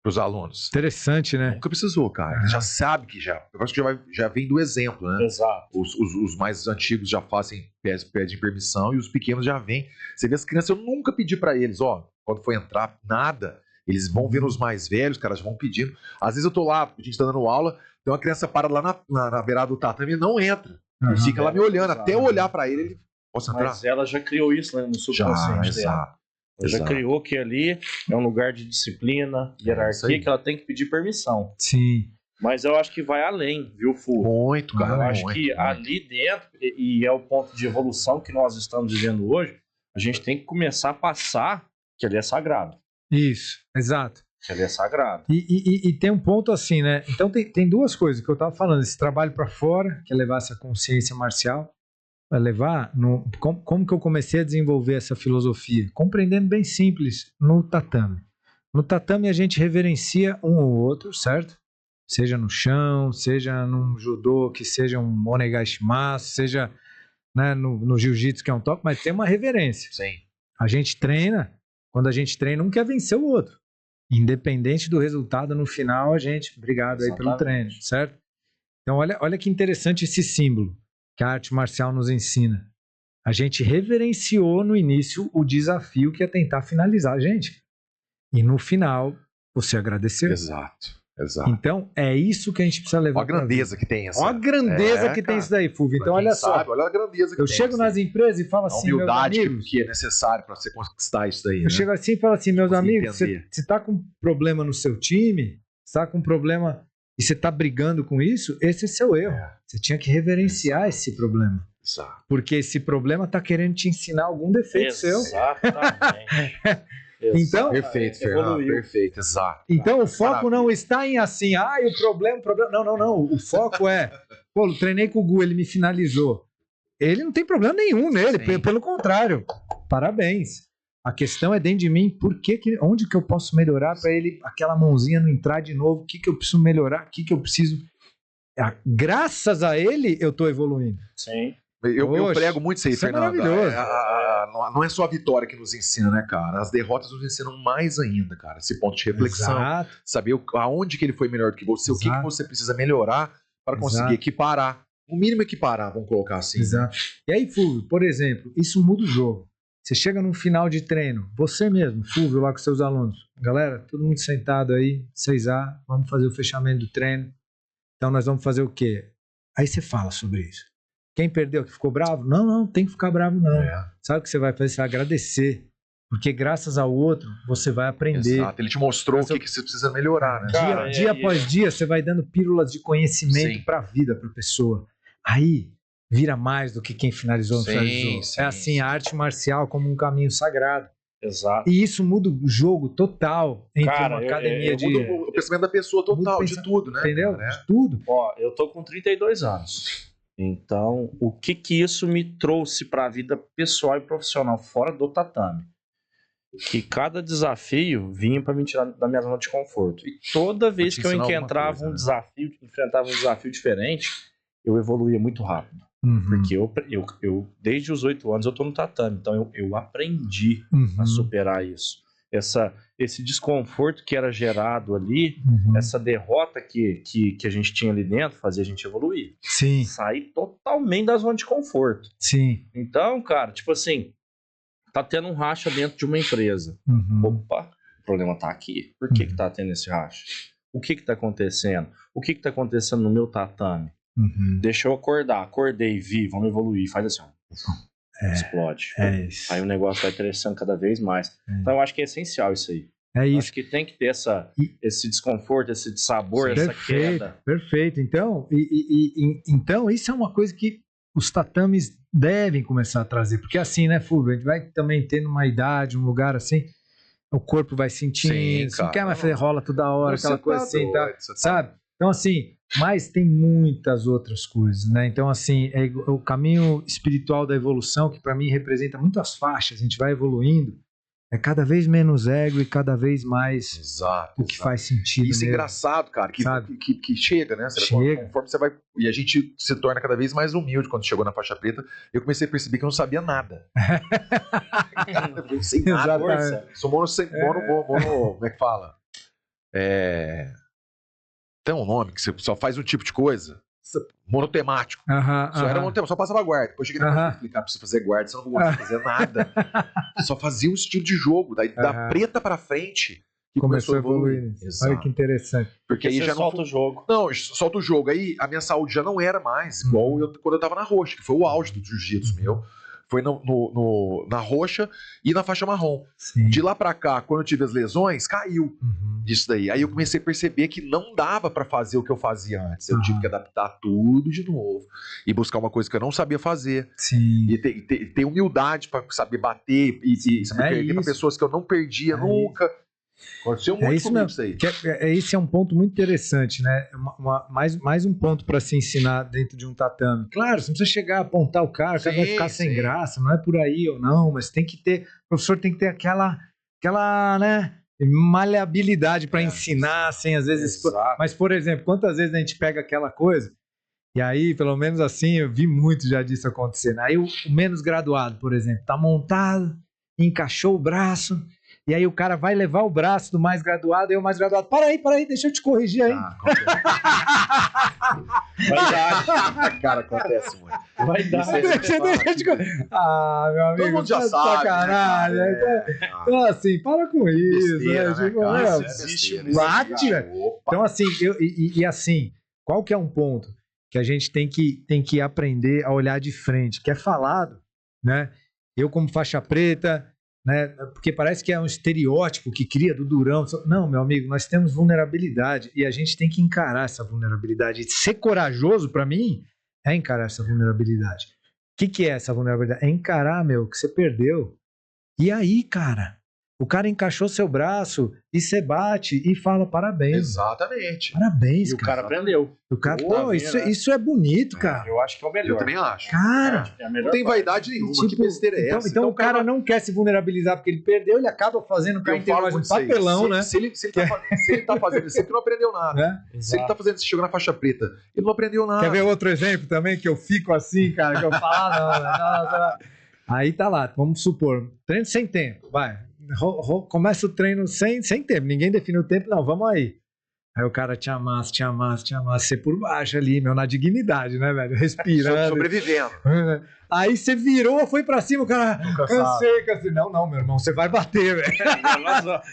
pros alunos. Interessante, né? Nunca precisou, cara. Já sabe que já. Eu acho que já vem do exemplo, né? Exato. Os mais antigos já pedem permissão e os pequenos já vêm. Você vê as crianças, eu nunca pedi pra eles, quando for entrar, nada. Eles vão vendo os mais velhos, caras vão pedindo. Às vezes eu tô lá, a gente tá dando aula, tem uma criança para lá na beirada do tatame e não entra. Ele fica lá me olhando, até eu olhar pra ele, posso entrar? Mas ela já criou isso, né, no subconsciente dela. Ela já criou que ali é um lugar de disciplina, hierarquia, que ela tem que pedir permissão. Sim. Mas eu acho que vai além, viu, Fu? Muito, cara. Eu acho que ali dentro, e é o ponto de evolução que nós estamos vivendo hoje, a gente tem que começar a passar que ali é sagrado. Isso, exato. Que ali é sagrado. E tem um ponto assim, né? Então tem duas coisas que eu tava falando. Esse trabalho para fora, que é levar essa consciência marcial, vai levar... Como que eu comecei a desenvolver essa filosofia? Compreendendo bem simples no tatame. No tatame a gente reverencia um ou outro, certo? Seja no chão, seja num judô, que seja um onegaishimasu, seja, né, no jiu-jitsu, que é um top, mas tem uma reverência. Sim. A gente treina, quando a gente treina, um quer vencer o outro. Independente do resultado, no final, a gente... Obrigado aí pelo treino, certo? Então, olha que interessante esse símbolo que a arte marcial nos ensina. A gente reverenciou no início o desafio que é tentar finalizar a gente. E no final, você agradeceu. Exato. Então, é isso que a gente precisa levar. Olha a grandeza que tem essa. Olha a grandeza que tem isso daí, Fulvio. Então, olha só. Olha a grandeza que eu tem. Eu chego nas empresas e falo assim, meus amigos... que é necessário para você conquistar isso daí. Eu chego assim e falo assim, meus amigos, você está com um problema no seu time, você está com um problema e você está brigando com isso, esse é seu erro. Você tinha que reverenciar esse problema. Exato. Porque esse problema está querendo te ensinar algum defeito seu. Exatamente. Então, perfeito, Fernando, perfeito, exato. Então o foco não está em assim, o problema. Não. O foco é, pô, treinei com o Gu, ele me finalizou. Ele não tem problema nenhum nele, pelo contrário. Parabéns. A questão é dentro de mim, onde que eu posso melhorar para ele, aquela mãozinha não entrar de novo, o que eu preciso melhorar, o que eu preciso... Graças a ele, eu estou evoluindo. Sim. Eu prego muito isso aí, Fernando. Maravilhoso. Não é só a vitória que nos ensina, né, cara? As derrotas nos ensinam mais ainda, cara. Esse ponto de reflexão. Exato. Saber aonde que ele foi melhor do que você, Exato. O que você precisa melhorar para conseguir equiparar. No mínimo equiparar, vamos colocar assim. Exato. E aí, Fulvio, por exemplo, isso muda o jogo. Você chega num final de treino, você mesmo, Fulvio, lá com seus alunos. Galera, todo mundo sentado aí, 6A, vamos fazer o fechamento do treino. Então nós vamos fazer o quê? Aí você fala sobre isso. Quem perdeu, que ficou bravo? Não tem que ficar bravo não. Sabe o que você vai fazer? Você vai agradecer. Porque graças ao outro, você vai aprender. Exato, ele te mostrou o que você precisa melhorar, né? Dia após dia, você vai dando pílulas de conhecimento para a vida, para a pessoa. Aí, vira mais do que quem finalizou ou não finalizou. É assim, a arte marcial como um caminho sagrado. Exato. E isso muda o jogo total entre uma academia de... Muda o pensamento da pessoa total, de tudo, né? Entendeu? De tudo. Ó, eu tô com 32 anos. Então, o que isso me trouxe para a vida pessoal e profissional fora do tatame? Que cada desafio vinha para me tirar da minha zona de conforto. E toda vez que eu enfrentava um desafio diferente, eu evoluía muito rápido. Porque eu desde os 8 anos eu tô no tatame, então eu aprendi a superar isso. Esse desconforto que era gerado ali, essa derrota que a gente tinha ali dentro, fazia a gente evoluir. Sim. Sair totalmente da zona de conforto. Sim. Então, cara, tipo assim, tá tendo um racha dentro de uma empresa. Opa, o problema tá aqui. Por que tá tendo esse racha? O que tá acontecendo? O que tá acontecendo no meu tatame? Deixa eu acordei, vi, vamos evoluir, faz assim, ó. Explode. Aí o negócio vai crescendo cada vez mais. Então eu acho que é essencial isso aí. É isso. Acho que tem que ter esse desconforto, esse dissabor, essa queda. Perfeito. Então, então, isso é uma coisa que os tatames devem começar a trazer. Porque assim, né, Fulvio? A gente vai também tendo uma idade, um lugar assim, o corpo vai sentindo, você não quer mais fazer rola toda hora, aquela coisa assim, tá, sabe? Então, assim, mas tem muitas outras coisas, né? Então, assim, é o caminho espiritual da evolução, que para mim representa muitas faixas, a gente vai evoluindo, é cada vez menos ego e cada vez mais o que faz sentido. Isso é engraçado, cara, que chega, né? Chega. Conforme você vai... E a gente se torna cada vez mais humilde quando chegou na faixa preta. Eu comecei a perceber que eu não sabia nada. Eu não sei nada. Sou mono... Como é que fala? Tem um nome que você só faz um tipo de coisa. Monotemático. Só era monotemático, só passava guarda. Depois cheguei na explicar pra você fazer guarda, você não conseguia fazer nada. Só fazia um estilo de jogo. Daí da preta pra frente que começou a evoluir. Olha que interessante. Porque aí já solta o jogo. Não, solta o jogo. Aí a minha saúde já não era mais igual quando eu tava na roxa, que foi o auge do jiu-jitsu meu. Foi na roxa e na faixa marrom. Sim. De lá pra cá, quando eu tive as lesões, caiu disso daí. Aí eu comecei a perceber que não dava pra fazer o que eu fazia antes. Eu tive que adaptar tudo de novo. E buscar uma coisa que eu não sabia fazer. Sim. E ter humildade pra saber bater e saber perder pra pessoas que eu não perdia nunca. Aconteceu muito comigo isso aí. Esse é um ponto muito interessante, né? Mais um ponto para se ensinar dentro de um tatame. Claro, você não precisa chegar a apontar o cara vai ficar sem graça, não é por aí ou não, mas tem que ter, o professor tem que ter aquela né, maleabilidade para ensinar, sem às vezes... Mas, por exemplo, quantas vezes a gente pega aquela coisa, e aí, pelo menos assim, eu vi muito já disso acontecendo. Aí o menos graduado, por exemplo, tá montado, encaixou o braço... E aí o cara vai levar o braço do mais graduado, e o mais graduado, para aí, deixa eu te corrigir aí. Verdade. Cara, acontece muito. Deixa eu te corrigir. Meu amigo, todo mundo já sabe, sacanagem. Né, então, assim, para com isso. Besteira, né? Existe bate, velho. Então, assim, assim, qual que é um ponto que a gente tem que aprender a olhar de frente, que é falado, né? Eu como faixa preta... Né? Porque parece que é um estereótipo que cria do durão. Não, meu amigo, nós temos vulnerabilidade e a gente tem que encarar essa vulnerabilidade. E ser corajoso, para mim, é encarar essa vulnerabilidade. O que é essa vulnerabilidade? É encarar, que você perdeu. E aí, cara, o cara encaixou seu braço e você bate e fala parabéns. Exatamente. Parabéns, e o cara aprendeu. O cara, isso é bonito, cara. Eu acho que é o melhor. Eu também acho. Cara, não tem vaidade nenhuma. Que besteira é essa? Então o cara não quer se vulnerabilizar porque ele perdeu, ele acaba fazendo o cara inteiro mais um papelão, né? Se ele tá fazendo isso, ele não aprendeu nada. Se ele tá fazendo isso, chegou na faixa preta, ele não aprendeu nada. Quer ver outro exemplo também que eu fico assim, cara, que eu falo, não. Aí tá lá, vamos supor, treino sem tempo, vai. Começa o treino sem tempo, ninguém define o tempo, não, vamos aí. Aí o cara te amassa, você por baixo ali, na dignidade, né, velho? Respira. Sobrevivendo. Aí você virou, foi pra cima, o cara, cansei. Não, meu irmão, você vai bater, velho.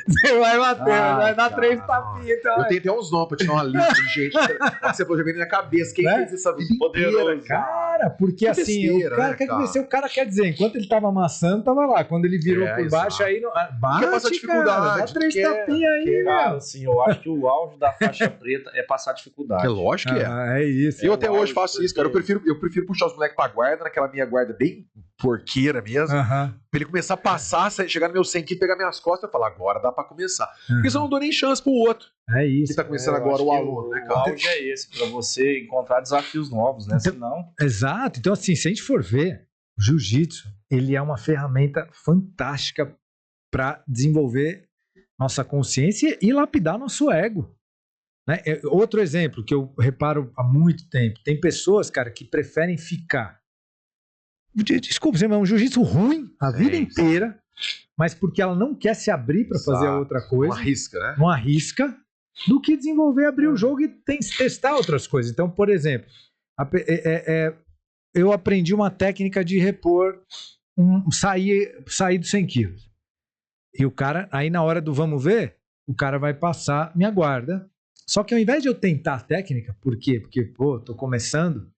Você vai bater, vai dar 3 tapinhas. Então, eu tenho até uns nomes pra te dar uma lista de gente. Você falou, joguei na minha cabeça, quem fez essa vida inteira, cara? Porque que assim, besteira, o cara quer vencer, o cara quer dizer, enquanto ele tava amassando, tava lá. Quando ele virou por baixo, aí não. Bate, quer passar dificuldade. Dá 3 tapinhas aí, cara. Assim, eu acho que o auge da faixa preta é passar dificuldade. É lógico que é. É isso. Eu até hoje faço isso, cara. Eu prefiro puxar os moleques pra guarda, naquela minha guarda bem porqueira mesmo, pra ele começar a passar, chegar no meu 100 quilos, pegar minhas costas e falar, agora dá pra começar. Porque senão eu não dou nem chance pro outro. É isso. Que tá começando agora o aluno, né, cara? O auge é esse, pra você encontrar desafios novos, né? Senão... Exato. Então, assim, se a gente for ver, o jiu-jitsu, ele é uma ferramenta fantástica para desenvolver nossa consciência e lapidar nosso ego. Né? Outro exemplo que eu reparo há muito tempo, tem pessoas, cara, que preferem ficar, desculpa, é um jiu-jitsu ruim a vida inteira, mas porque ela não quer se abrir para fazer a outra coisa. Não arrisca, né? Não arrisca, do que desenvolver, abrir o jogo e testar outras coisas. Então, por exemplo, eu aprendi uma técnica de repor, sair dos 100 quilos. E o cara, aí na hora do vamos ver, o cara vai passar minha guarda. Só que ao invés de eu tentar a técnica, por quê? Porque, tô começando,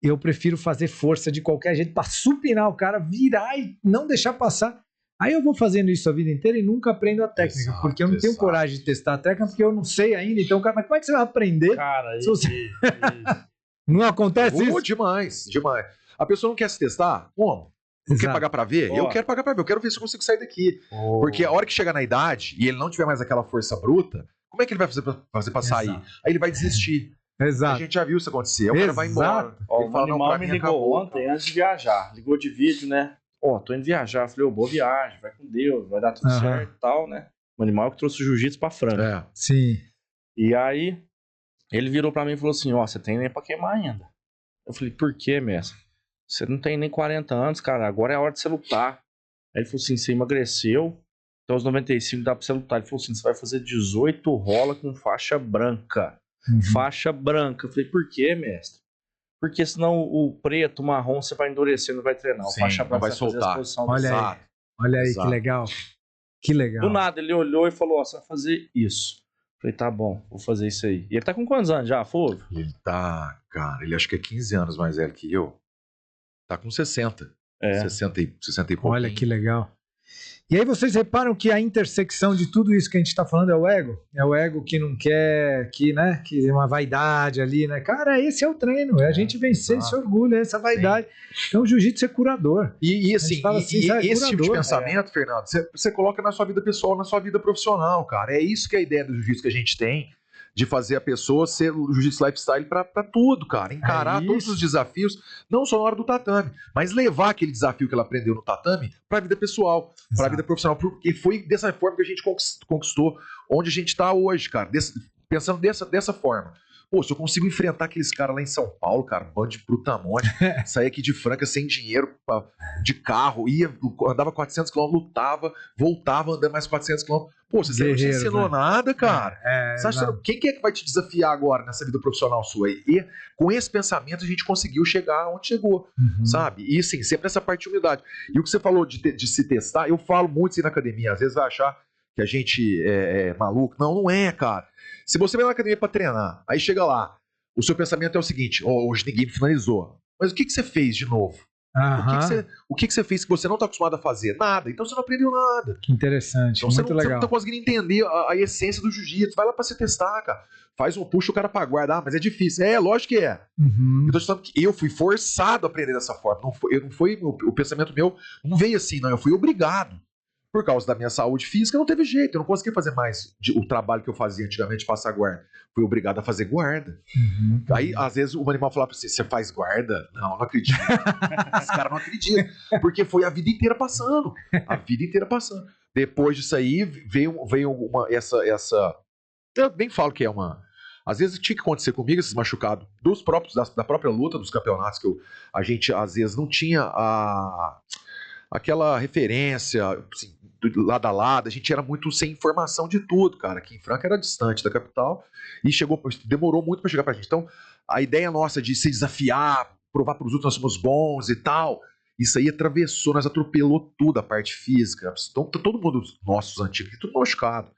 eu prefiro fazer força de qualquer jeito para supinar o cara, virar e não deixar passar. Aí eu vou fazendo isso a vida inteira e nunca aprendo a técnica, porque eu não tenho coragem de testar a técnica, porque eu não sei ainda. Então, cara, mas como é que você vai aprender? Cara, Não acontece isso? Demais. A pessoa não quer se testar? Como? Não quer pagar pra ver? Eu quero pagar pra ver. Eu quero ver se eu consigo sair daqui. Porque a hora que chegar na idade e ele não tiver mais aquela força bruta, como é que ele vai fazer pra sair? Aí ele vai desistir. Exato. A gente já viu isso acontecer. O cara vai embora. O animal me ligou ontem, antes de viajar. Ligou de vídeo, né? Tô indo viajar. Eu falei, boa viagem, vai com Deus, vai dar tudo certo e tal, né? O animal que trouxe o jiu-jitsu pra Franca. Sim. E aí, ele virou pra mim e falou assim, você tem nem pra queimar ainda. Eu falei, por quê, mestre? Você não tem nem 40 anos, cara, agora é a hora de você lutar. Aí ele falou assim, você emagreceu, então aos 95 dá pra você lutar. Ele falou assim, você vai fazer 18 rola com faixa branca. Faixa branca. Eu falei, por quê, mestre? Porque senão o preto, o marrom, você vai endurecer, não vai treinar. Sim, o faixa branca vai soltar. Olha aí, que legal. Que legal. Do nada, ele olhou e falou, você vai fazer isso. Eu falei, tá bom, vou fazer isso aí. E ele tá com quantos anos já, Fulvio? Ele tá, cara, ele acho que é 15 anos mais velho que eu. Tá com 60. 60 e pouco. Olha que legal. E aí vocês reparam que a intersecção de tudo isso que a gente está falando é o ego? É o ego que não quer, que é uma vaidade ali, né? Cara, esse é o treino, é a gente vencer esse orgulho, essa vaidade. Sim. Então o jiu-jitsu é curador. E esse tipo de pensamento, Fernando, você coloca na sua vida pessoal, na sua vida profissional, cara. É isso que é a ideia do jiu-jitsu que a gente tem, de fazer a pessoa ser o jiu-jitsu lifestyle pra tudo, cara. Encarar todos os desafios, não só na hora do tatame, mas levar aquele desafio que ela aprendeu no tatame pra vida pessoal, pra vida profissional. Porque foi dessa forma que a gente conquistou onde a gente tá hoje, cara. Pensando dessa forma. Pô, se eu consigo enfrentar aqueles caras lá em São Paulo, cara, bando de brutamonte, sair aqui de Franca sem dinheiro, de carro, andava 400 km, lutava, voltava andando mais 400 km. Pô, você não te ensinou nada, cara. Quem que é que vai te desafiar agora nessa vida profissional sua aí? E com esse pensamento a gente conseguiu chegar onde chegou, sabe? E sim, sempre essa parte de humildade. E o que você falou de se testar, eu falo muito isso aí na academia, às vezes vai achar que a gente é maluco. Não é, cara. Se você vai na academia para treinar, aí chega lá, o seu pensamento é o seguinte: hoje ninguém me finalizou. Mas o que você fez de novo? O que você fez que você não está acostumado a fazer? Nada. Então você não aprendeu nada. Que interessante, então, muito legal. Você não está conseguindo entender a essência do jiu-jitsu. Vai lá para se testar, cara. Puxa o cara para guarda. Mas é difícil. Lógico que é. Eu tô te falando que eu fui forçado a aprender dessa forma. O pensamento meu não veio assim, não. Eu fui obrigado. Por causa da minha saúde física, não teve jeito. Eu não conseguia fazer mais o trabalho que eu fazia antigamente, passar guarda. Fui obrigado a fazer guarda. Aí, às vezes, o animal falava pra você faz guarda? Não acredito. Esse cara não acredita. Porque foi a vida inteira passando. Depois disso aí, veio essa... Eu nem falo que é uma... Às vezes tinha que acontecer comigo, esses machucados da própria luta, dos campeonatos, que a gente, às vezes, não tinha aquela referência, assim, lado a lado, a gente era muito sem informação de tudo, cara. Aqui em Franca era distante da capital e demorou muito para chegar pra gente. Então, a ideia nossa de se desafiar, provar para os outros que nós somos bons e tal, isso aí atravessou, nós atropelou tudo, a parte física. Então, todo mundo, nossos antigos, tudo machucado.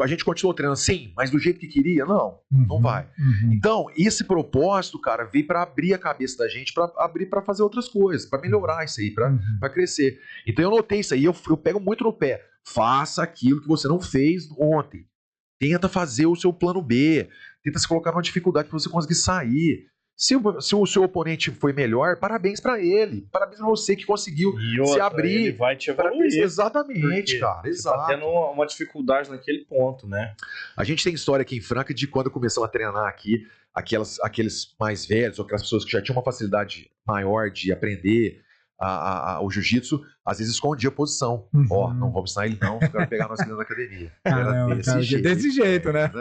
A gente continuou treinando, sim, mas do jeito que queria, não vai. Então, esse propósito, cara, veio para abrir a cabeça da gente, para abrir para fazer outras coisas, para melhorar isso aí, para crescer. Então eu notei isso aí, eu pego muito no pé. Faça aquilo que você não fez ontem. Tenta fazer o seu plano B, tenta se colocar numa dificuldade para você conseguir sair. Se o seu oponente foi melhor, parabéns pra ele. Parabéns pra você que conseguiu se abrir. Ele vai te evoluir. Exatamente, cara. Exato. Você tá tendo uma dificuldade naquele ponto, né? A gente tem história aqui em Franca de quando começamos a treinar aqui, aqueles mais velhos, ou aquelas pessoas que já tinham uma facilidade maior de aprender o jiu-jitsu, às vezes escondia a posição. Não vamos ensinar ele não, eu quero pegar nós dentro da academia. Desse jeito, né?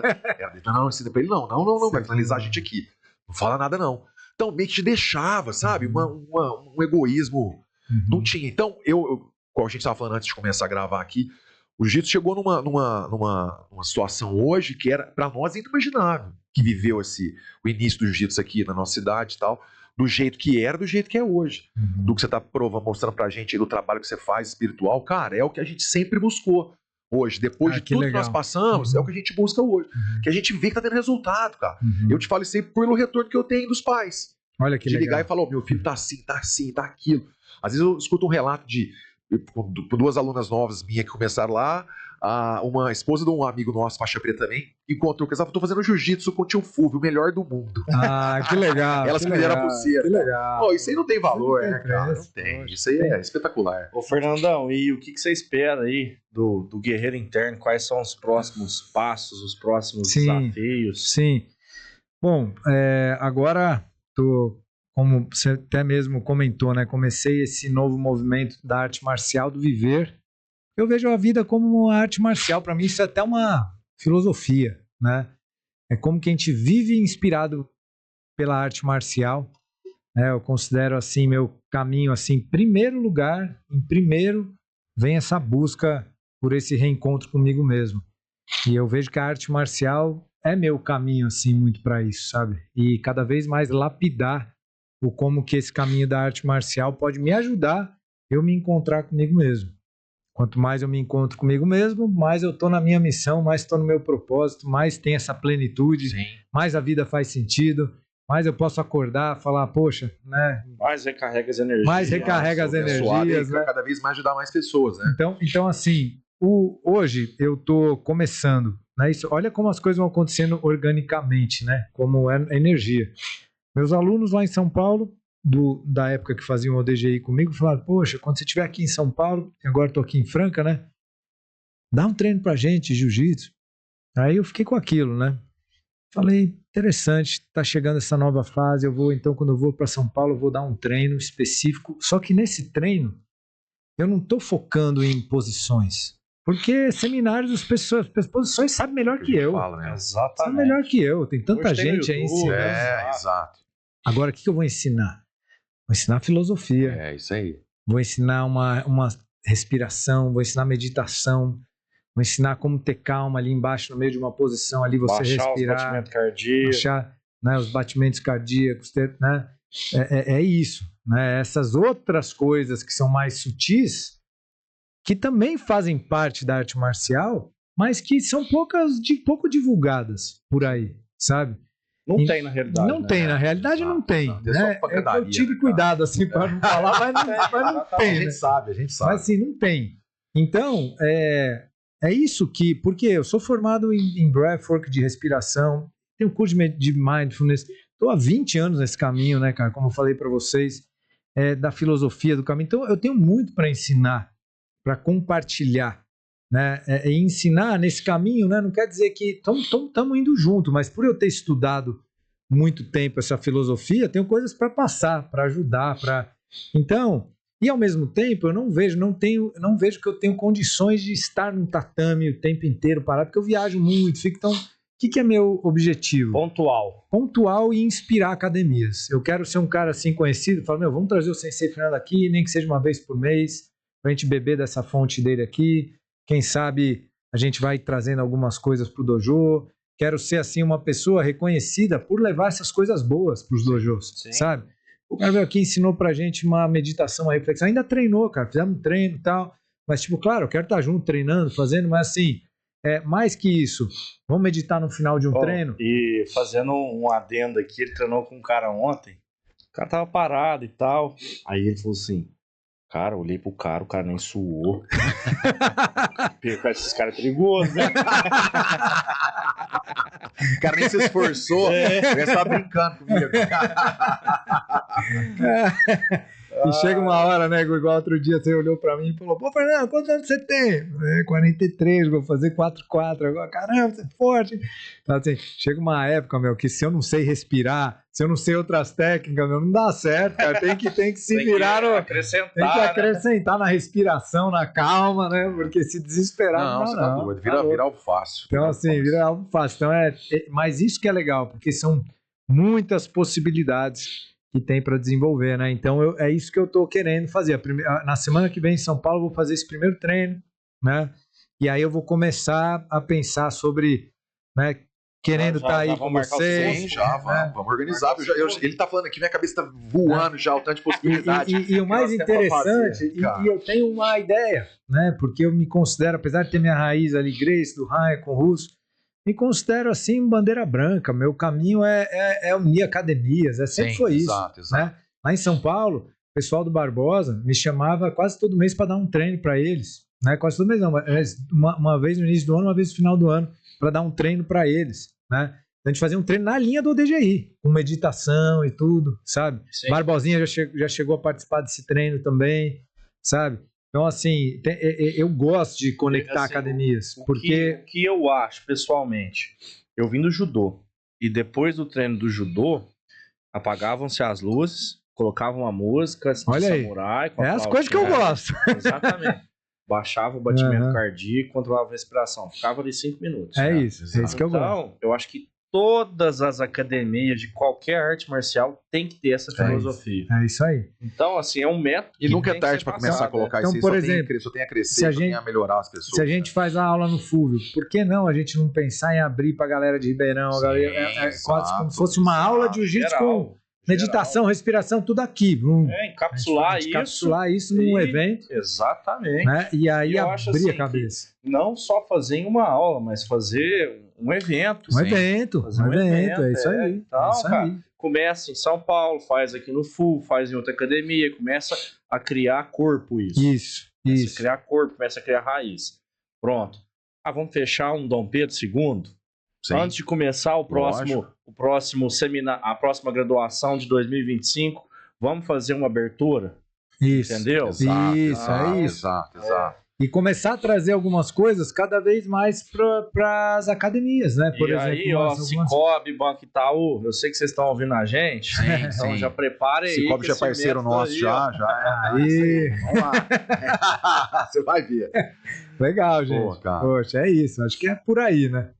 Não, ensina pra ele não, vai finalizar a gente aqui. Não fala nada, não. Então, meio que te deixava, sabe? Um egoísmo. Não tinha. Então, como a gente estava falando antes de começar a gravar aqui, o jiu-jitsu chegou numa situação hoje que era, para nós, inimaginável. Que viveu o início do jiu-jitsu aqui na nossa cidade e tal, do jeito que era, do jeito que é hoje. Do que você está mostrando pra gente aí, do trabalho que você faz espiritual, cara, é o que a gente sempre buscou. Hoje, depois de tudo que nós passamos, é o que a gente busca hoje. Que a gente vê que tá tendo resultado, cara. Eu te falo isso aí pelo retorno que eu tenho dos pais. Olha que legal. De ligar e falar, meu filho tá assim, tá aquilo. Às vezes eu escuto um relato de duas alunas novas minhas que começaram lá, uma esposa de um amigo nosso, faixa preta também, encontrou que eu tô fazendo jiu-jitsu com o tio Fulvio, o melhor do mundo. Que legal. Elas me deram a pulseira. Que legal. Isso aí não tem valor, né, cara? Não tem. Isso aí é espetacular. Ô, Fernandão, e o que você espera aí do Guerreiro Interno? Quais são os próximos passos, os próximos desafios? Sim. Bom, agora como você até mesmo comentou, né? Comecei esse novo movimento da arte marcial, do viver. Eu vejo a vida como uma arte marcial. Para mim, isso é até uma filosofia, né? É como que a gente vive inspirado pela arte marcial. Né? Eu considero assim meu caminho assim, em primeiro lugar, vem essa busca por esse reencontro comigo mesmo. E eu vejo que a arte marcial é meu caminho assim muito para isso, sabe? E cada vez mais lapidar o como que esse caminho da arte marcial pode me ajudar eu me encontrar comigo mesmo. Quanto mais eu me encontro comigo mesmo, mais eu estou na minha missão, mais estou no meu propósito, mais tem essa plenitude, mais a vida faz sentido. mais eu posso acordar, falar, poxa, né? Mais recarrega as energias. Mais recarrega as energias, né? Cada vez mais ajudar mais pessoas, né? Então assim, hoje eu tô começando, né? Isso, olha como as coisas vão acontecendo organicamente, né? Como é energia. Meus alunos lá em São Paulo, da época que faziam o DGI comigo, falaram, poxa, quando você estiver aqui em São Paulo, agora estou aqui em Franca, né? Dá um treino pra gente, jiu-jitsu. Aí eu fiquei com aquilo, né? Falei, interessante, tá chegando essa nova fase, então quando eu vou para São Paulo, eu vou dar um treino específico, só que nesse treino, eu não tô focando em posições, porque seminários, as posições sabem melhor que eu. Exatamente. Sabe melhor que eu, tem tanta gente aí ensinando. Exato. Agora, o que eu vou ensinar? Vou ensinar filosofia. É, isso aí. Vou ensinar uma respiração, vou ensinar meditação, vou ensinar como ter calma ali embaixo, no meio de uma posição ali, você baixar respirar. Os batimentos cardíacos. Baixar, né, os batimentos cardíacos, né? É isso. Né? Essas outras coisas que são mais sutis, que também fazem parte da arte marcial, mas que são pouco divulgadas por aí, sabe? Não tem na realidade. Não tem, na realidade não tem. Né? Eu tive cuidado assim para não falar, mas não tem. A gente sabe. Mas assim, não tem. Então, é isso que... Porque eu sou formado em breathwork, de respiração, tenho curso de mindfulness, estou há 20 anos nesse caminho, né, cara? Como eu falei para vocês, da filosofia do caminho. Então, eu tenho muito para ensinar, para compartilhar. Né? E ensinar nesse caminho, né? Não quer dizer que estamos indo junto, mas por eu ter estudado muito tempo essa filosofia, tenho coisas para passar, para ajudar, então, e ao mesmo tempo eu não vejo que eu tenho condições de estar num tatame o tempo inteiro parado, porque eu viajo muito, fico tão... O que é meu objetivo? Pontual e inspirar academias. Eu quero ser um cara assim conhecido, falar, vamos trazer o Sensei Fernando aqui, nem que seja uma vez por mês, pra gente beber dessa fonte dele aqui. Quem sabe a gente vai trazendo algumas coisas para o dojo. Quero ser, assim, uma pessoa reconhecida por levar essas coisas boas para os dojos, sabe? O cara veio aqui, ensinou pra gente uma meditação, uma reflexão. Ainda treinou, cara. Fizemos um treino e tal. Mas, claro, eu quero estar junto, treinando, fazendo. Mas, assim, mais que isso. Vamos meditar no final de um treino. E fazendo um adendo aqui, ele treinou com um cara ontem. O cara tava parado e tal. Aí ele falou assim... Cara, eu olhei pro cara, o cara nem suou. Esses caras é perigoso, né? O cara nem se esforçou. Ele só brincando comigo. E chega uma hora, né? Igual outro dia você olhou pra mim e falou: pô, Fernando, quantos anos você tem? 43, vou fazer 44 agora. Caramba, você é forte. Então, assim, chega uma época, que se eu não sei respirar, se eu não sei outras técnicas, não dá certo, cara. Tem que se virar. Acrescentar, tem que acrescentar, né? Na respiração, na calma, né? Porque se desesperar, não tá doido. Vira algo fácil. Então, assim, vira algo fácil. Então, mas isso que é legal, porque são muitas possibilidades que tem para desenvolver, né? Então, é isso que eu tô querendo fazer. Na semana que vem em São Paulo, eu vou fazer esse primeiro treino, né? E aí eu vou começar a pensar sobre, né? Querendo estar aí com vocês. Vamos organizar. Ele tá falando aqui, minha cabeça tá voando já, o tanto de possibilidade. E o mais interessante, e eu tenho uma ideia, né? Porque eu me considero, apesar de ter minha raiz ali, Grace, do Raia, com o Russo, me considero assim bandeira branca. Meu caminho é unir academias, sempre foi isso. Exato. Né? Lá em São Paulo, o pessoal do Barbosa me chamava quase todo mês para dar um treino para eles. Né? Quase todo mês não, uma vez no início do ano, uma vez no final do ano, para dar um treino para eles. Né? A gente fazia um treino na linha do DGI, com meditação e tudo, sabe? Sim. Barbosinha já chegou a participar desse treino também, sabe? Então, assim, eu gosto de conectar academias. O que eu acho, pessoalmente, eu vim do judô. E depois do treino do judô, apagavam-se as luzes, colocavam uma música de samurai. As coisas que eu gosto. Exatamente. Baixava o batimento cardíaco, controlava a respiração. Ficava ali 5 minutos. É isso que eu gosto. Então, eu acho que todas as academias de qualquer arte marcial tem que ter essa filosofia. É isso aí. Então, assim, é um método. E nunca é tarde para começar a colocar isso. Por exemplo, só tem a crescer, só tem a melhorar as pessoas. Se a gente faz a aula no Fúvio, por que não a gente não pensar em abrir para a galera de Ribeirão? Quase como se fosse uma aula de jiu-jitsu meditação, respiração, tudo aqui. Encapsular isso. Encapsular isso num evento. Exatamente. Né? E aí abrir assim, a cabeça. Não só fazer em uma aula, mas fazer um evento. Um evento, é isso aí. Então, cara, começa em São Paulo, faz aqui no FUL, faz em outra academia, começa a criar corpo isso. Começa a criar corpo, começa a criar raiz. Pronto. Vamos fechar um Dom Pedro II? Sim. Antes de começar o próximo seminário, a próxima graduação de 2025, vamos fazer uma abertura? Isso. Entendeu? Exato. E começar a trazer algumas coisas cada vez mais para as academias, né? Por exemplo, aí, ó, Cicobi, Banco Itaú, eu sei que vocês estão ouvindo a gente, então já preparem aí. Cicobi já é parceiro nosso, aí, já. Aí. Vamos lá. Você vai ver. Legal, gente. Poxa, é isso. Acho que é por aí, né?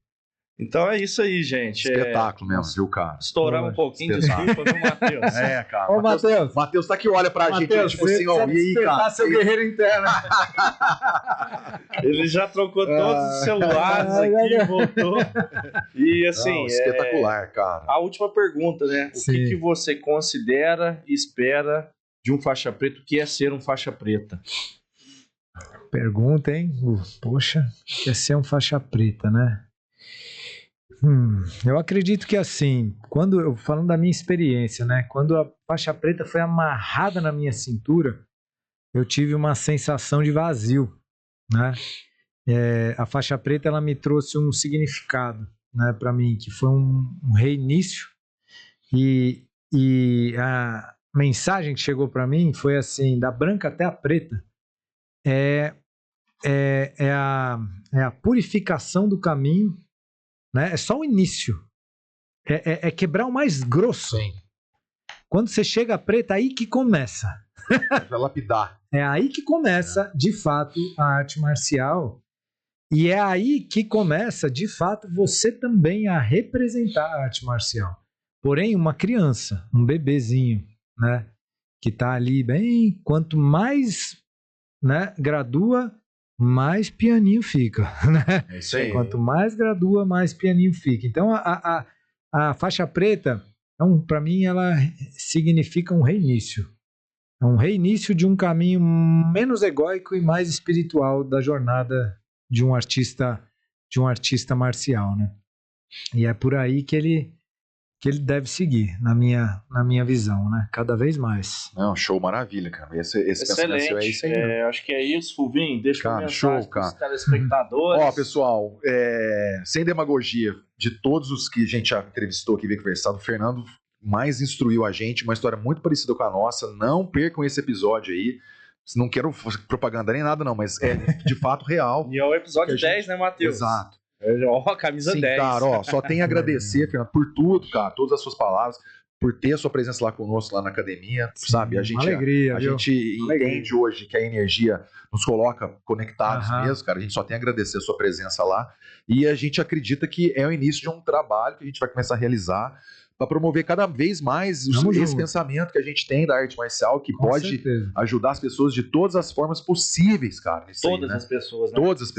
Então é isso aí, gente. Espetáculo mesmo, viu, cara? Estouramos um pouquinho, desculpa, viu, Matheus? Cara. Ô, Matheus. Matheus tá que olha pra gente, tipo assim, ó, e aí, cara? Seu guerreiro interno. Ele já trocou todos os celulares aqui, voltou. E assim, espetacular, cara. A última pergunta, né? O que você considera e espera de um faixa preta? O que é ser um faixa preta? Pergunta, hein? Poxa, o que é ser um faixa preta, né? Eu acredito que assim, falando da minha experiência, né? Quando a faixa preta foi amarrada na minha cintura, eu tive uma sensação de vazio, né? A faixa preta, ela me trouxe um significado, né, para mim, que foi um reinício, e a mensagem que chegou para mim foi assim, da branca até a preta, é a purificação do caminho, né? É só o início, é quebrar o mais grosso. Sim. Quando você chega a preta, aí que começa. Vai lapidar. É aí que começa, de fato, a arte marcial, e é aí que começa, de fato, você também a representar a arte marcial. Porém, uma criança, um bebezinho, né, que está ali bem, quanto mais, né, gradua, mais pianinho fica, né? É isso aí. Quanto mais gradua, mais pianinho fica. Então, a faixa preta, para mim, ela significa um reinício. É um reinício de um caminho menos egóico e mais espiritual da jornada de um artista marcial, né? E é por aí que ele deve seguir, na minha visão, né? Cada vez mais. Não, show, maravilha, cara. Esse excelente. É isso aí. Acho que é isso, Fulvinho. Deixa uma mensagem para os telespectadores. Ó, pessoal, sem demagogia, de todos os que a gente já entrevistou aqui, veio conversado, o Fernando mais instruiu a gente, uma história muito parecida com a nossa. Não percam esse episódio aí. Não quero propaganda nem nada, não, mas é de fato real. E é o episódio 10, né, Matheus? Exato. Ó, camisa Sim, 10. Cara, só tenho a agradecer, Fernando, por tudo, cara, todas as suas palavras, por ter a sua presença lá conosco, lá na academia, sim, sabe? A gente entende hoje que a energia nos coloca conectados mesmo, cara. A gente só tem a agradecer a sua presença lá. E a gente acredita que é o início de um trabalho que a gente vai começar a realizar para promover cada vez mais esse pensamento que a gente tem da arte marcial, que pode ajudar as pessoas de todas as formas possíveis, cara. Todas as pessoas, né? Todas as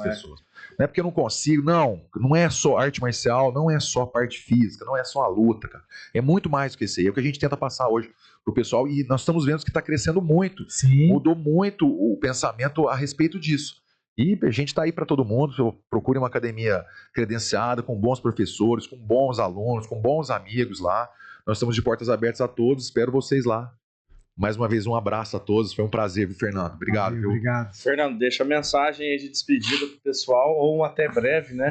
pessoas. Não é porque eu não consigo, não é só arte marcial, não é só a parte física, não é só a luta, cara. É muito mais do que isso aí. É o que a gente tenta passar hoje pro pessoal e nós estamos vendo que está crescendo muito. Sim. Mudou muito o pensamento a respeito disso. E a gente está aí para todo mundo. Procure uma academia credenciada, com bons professores, com bons alunos, com bons amigos lá. Nós estamos de portas abertas a todos. Espero vocês lá. Mais uma vez, um abraço a todos. Foi um prazer, viu, Fernando? Obrigado, viu? Obrigado. Fernando, deixa a mensagem aí de despedida pro pessoal, ou um até breve, né?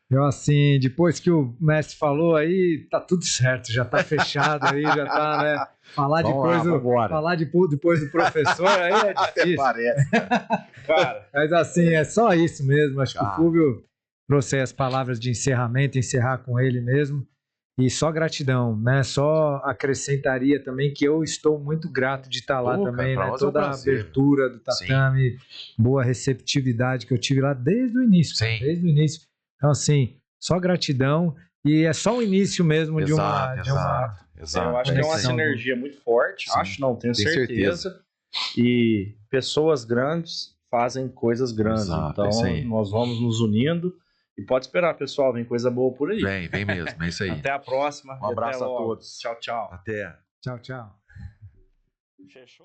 Eu, assim, depois que o mestre falou aí, tá tudo certo, já tá fechado aí, já tá, né? Falar depois do professor aí é difícil. Até parece. Cara. Mas assim, é só isso mesmo. Acho que o Fulvio trouxe as palavras de encerramento, encerrar com ele mesmo. E só gratidão, né? Só acrescentaria também que eu estou muito grato de estar lá também, né? Toda a abertura do tatame, boa receptividade que eu tive lá desde o início. Desde o início. Então, assim, só gratidão. E é só o início mesmo de uma. Exato. Eu acho que é uma sinergia muito forte. Sim, tenho certeza. E pessoas grandes fazem coisas grandes. Então, nós vamos nos unindo E pode esperar, pessoal, vem coisa boa por aí. Vem mesmo, é isso aí. Até a próxima. Um abraço a todos. Tchau, tchau. Até. Tchau, tchau. Fechou?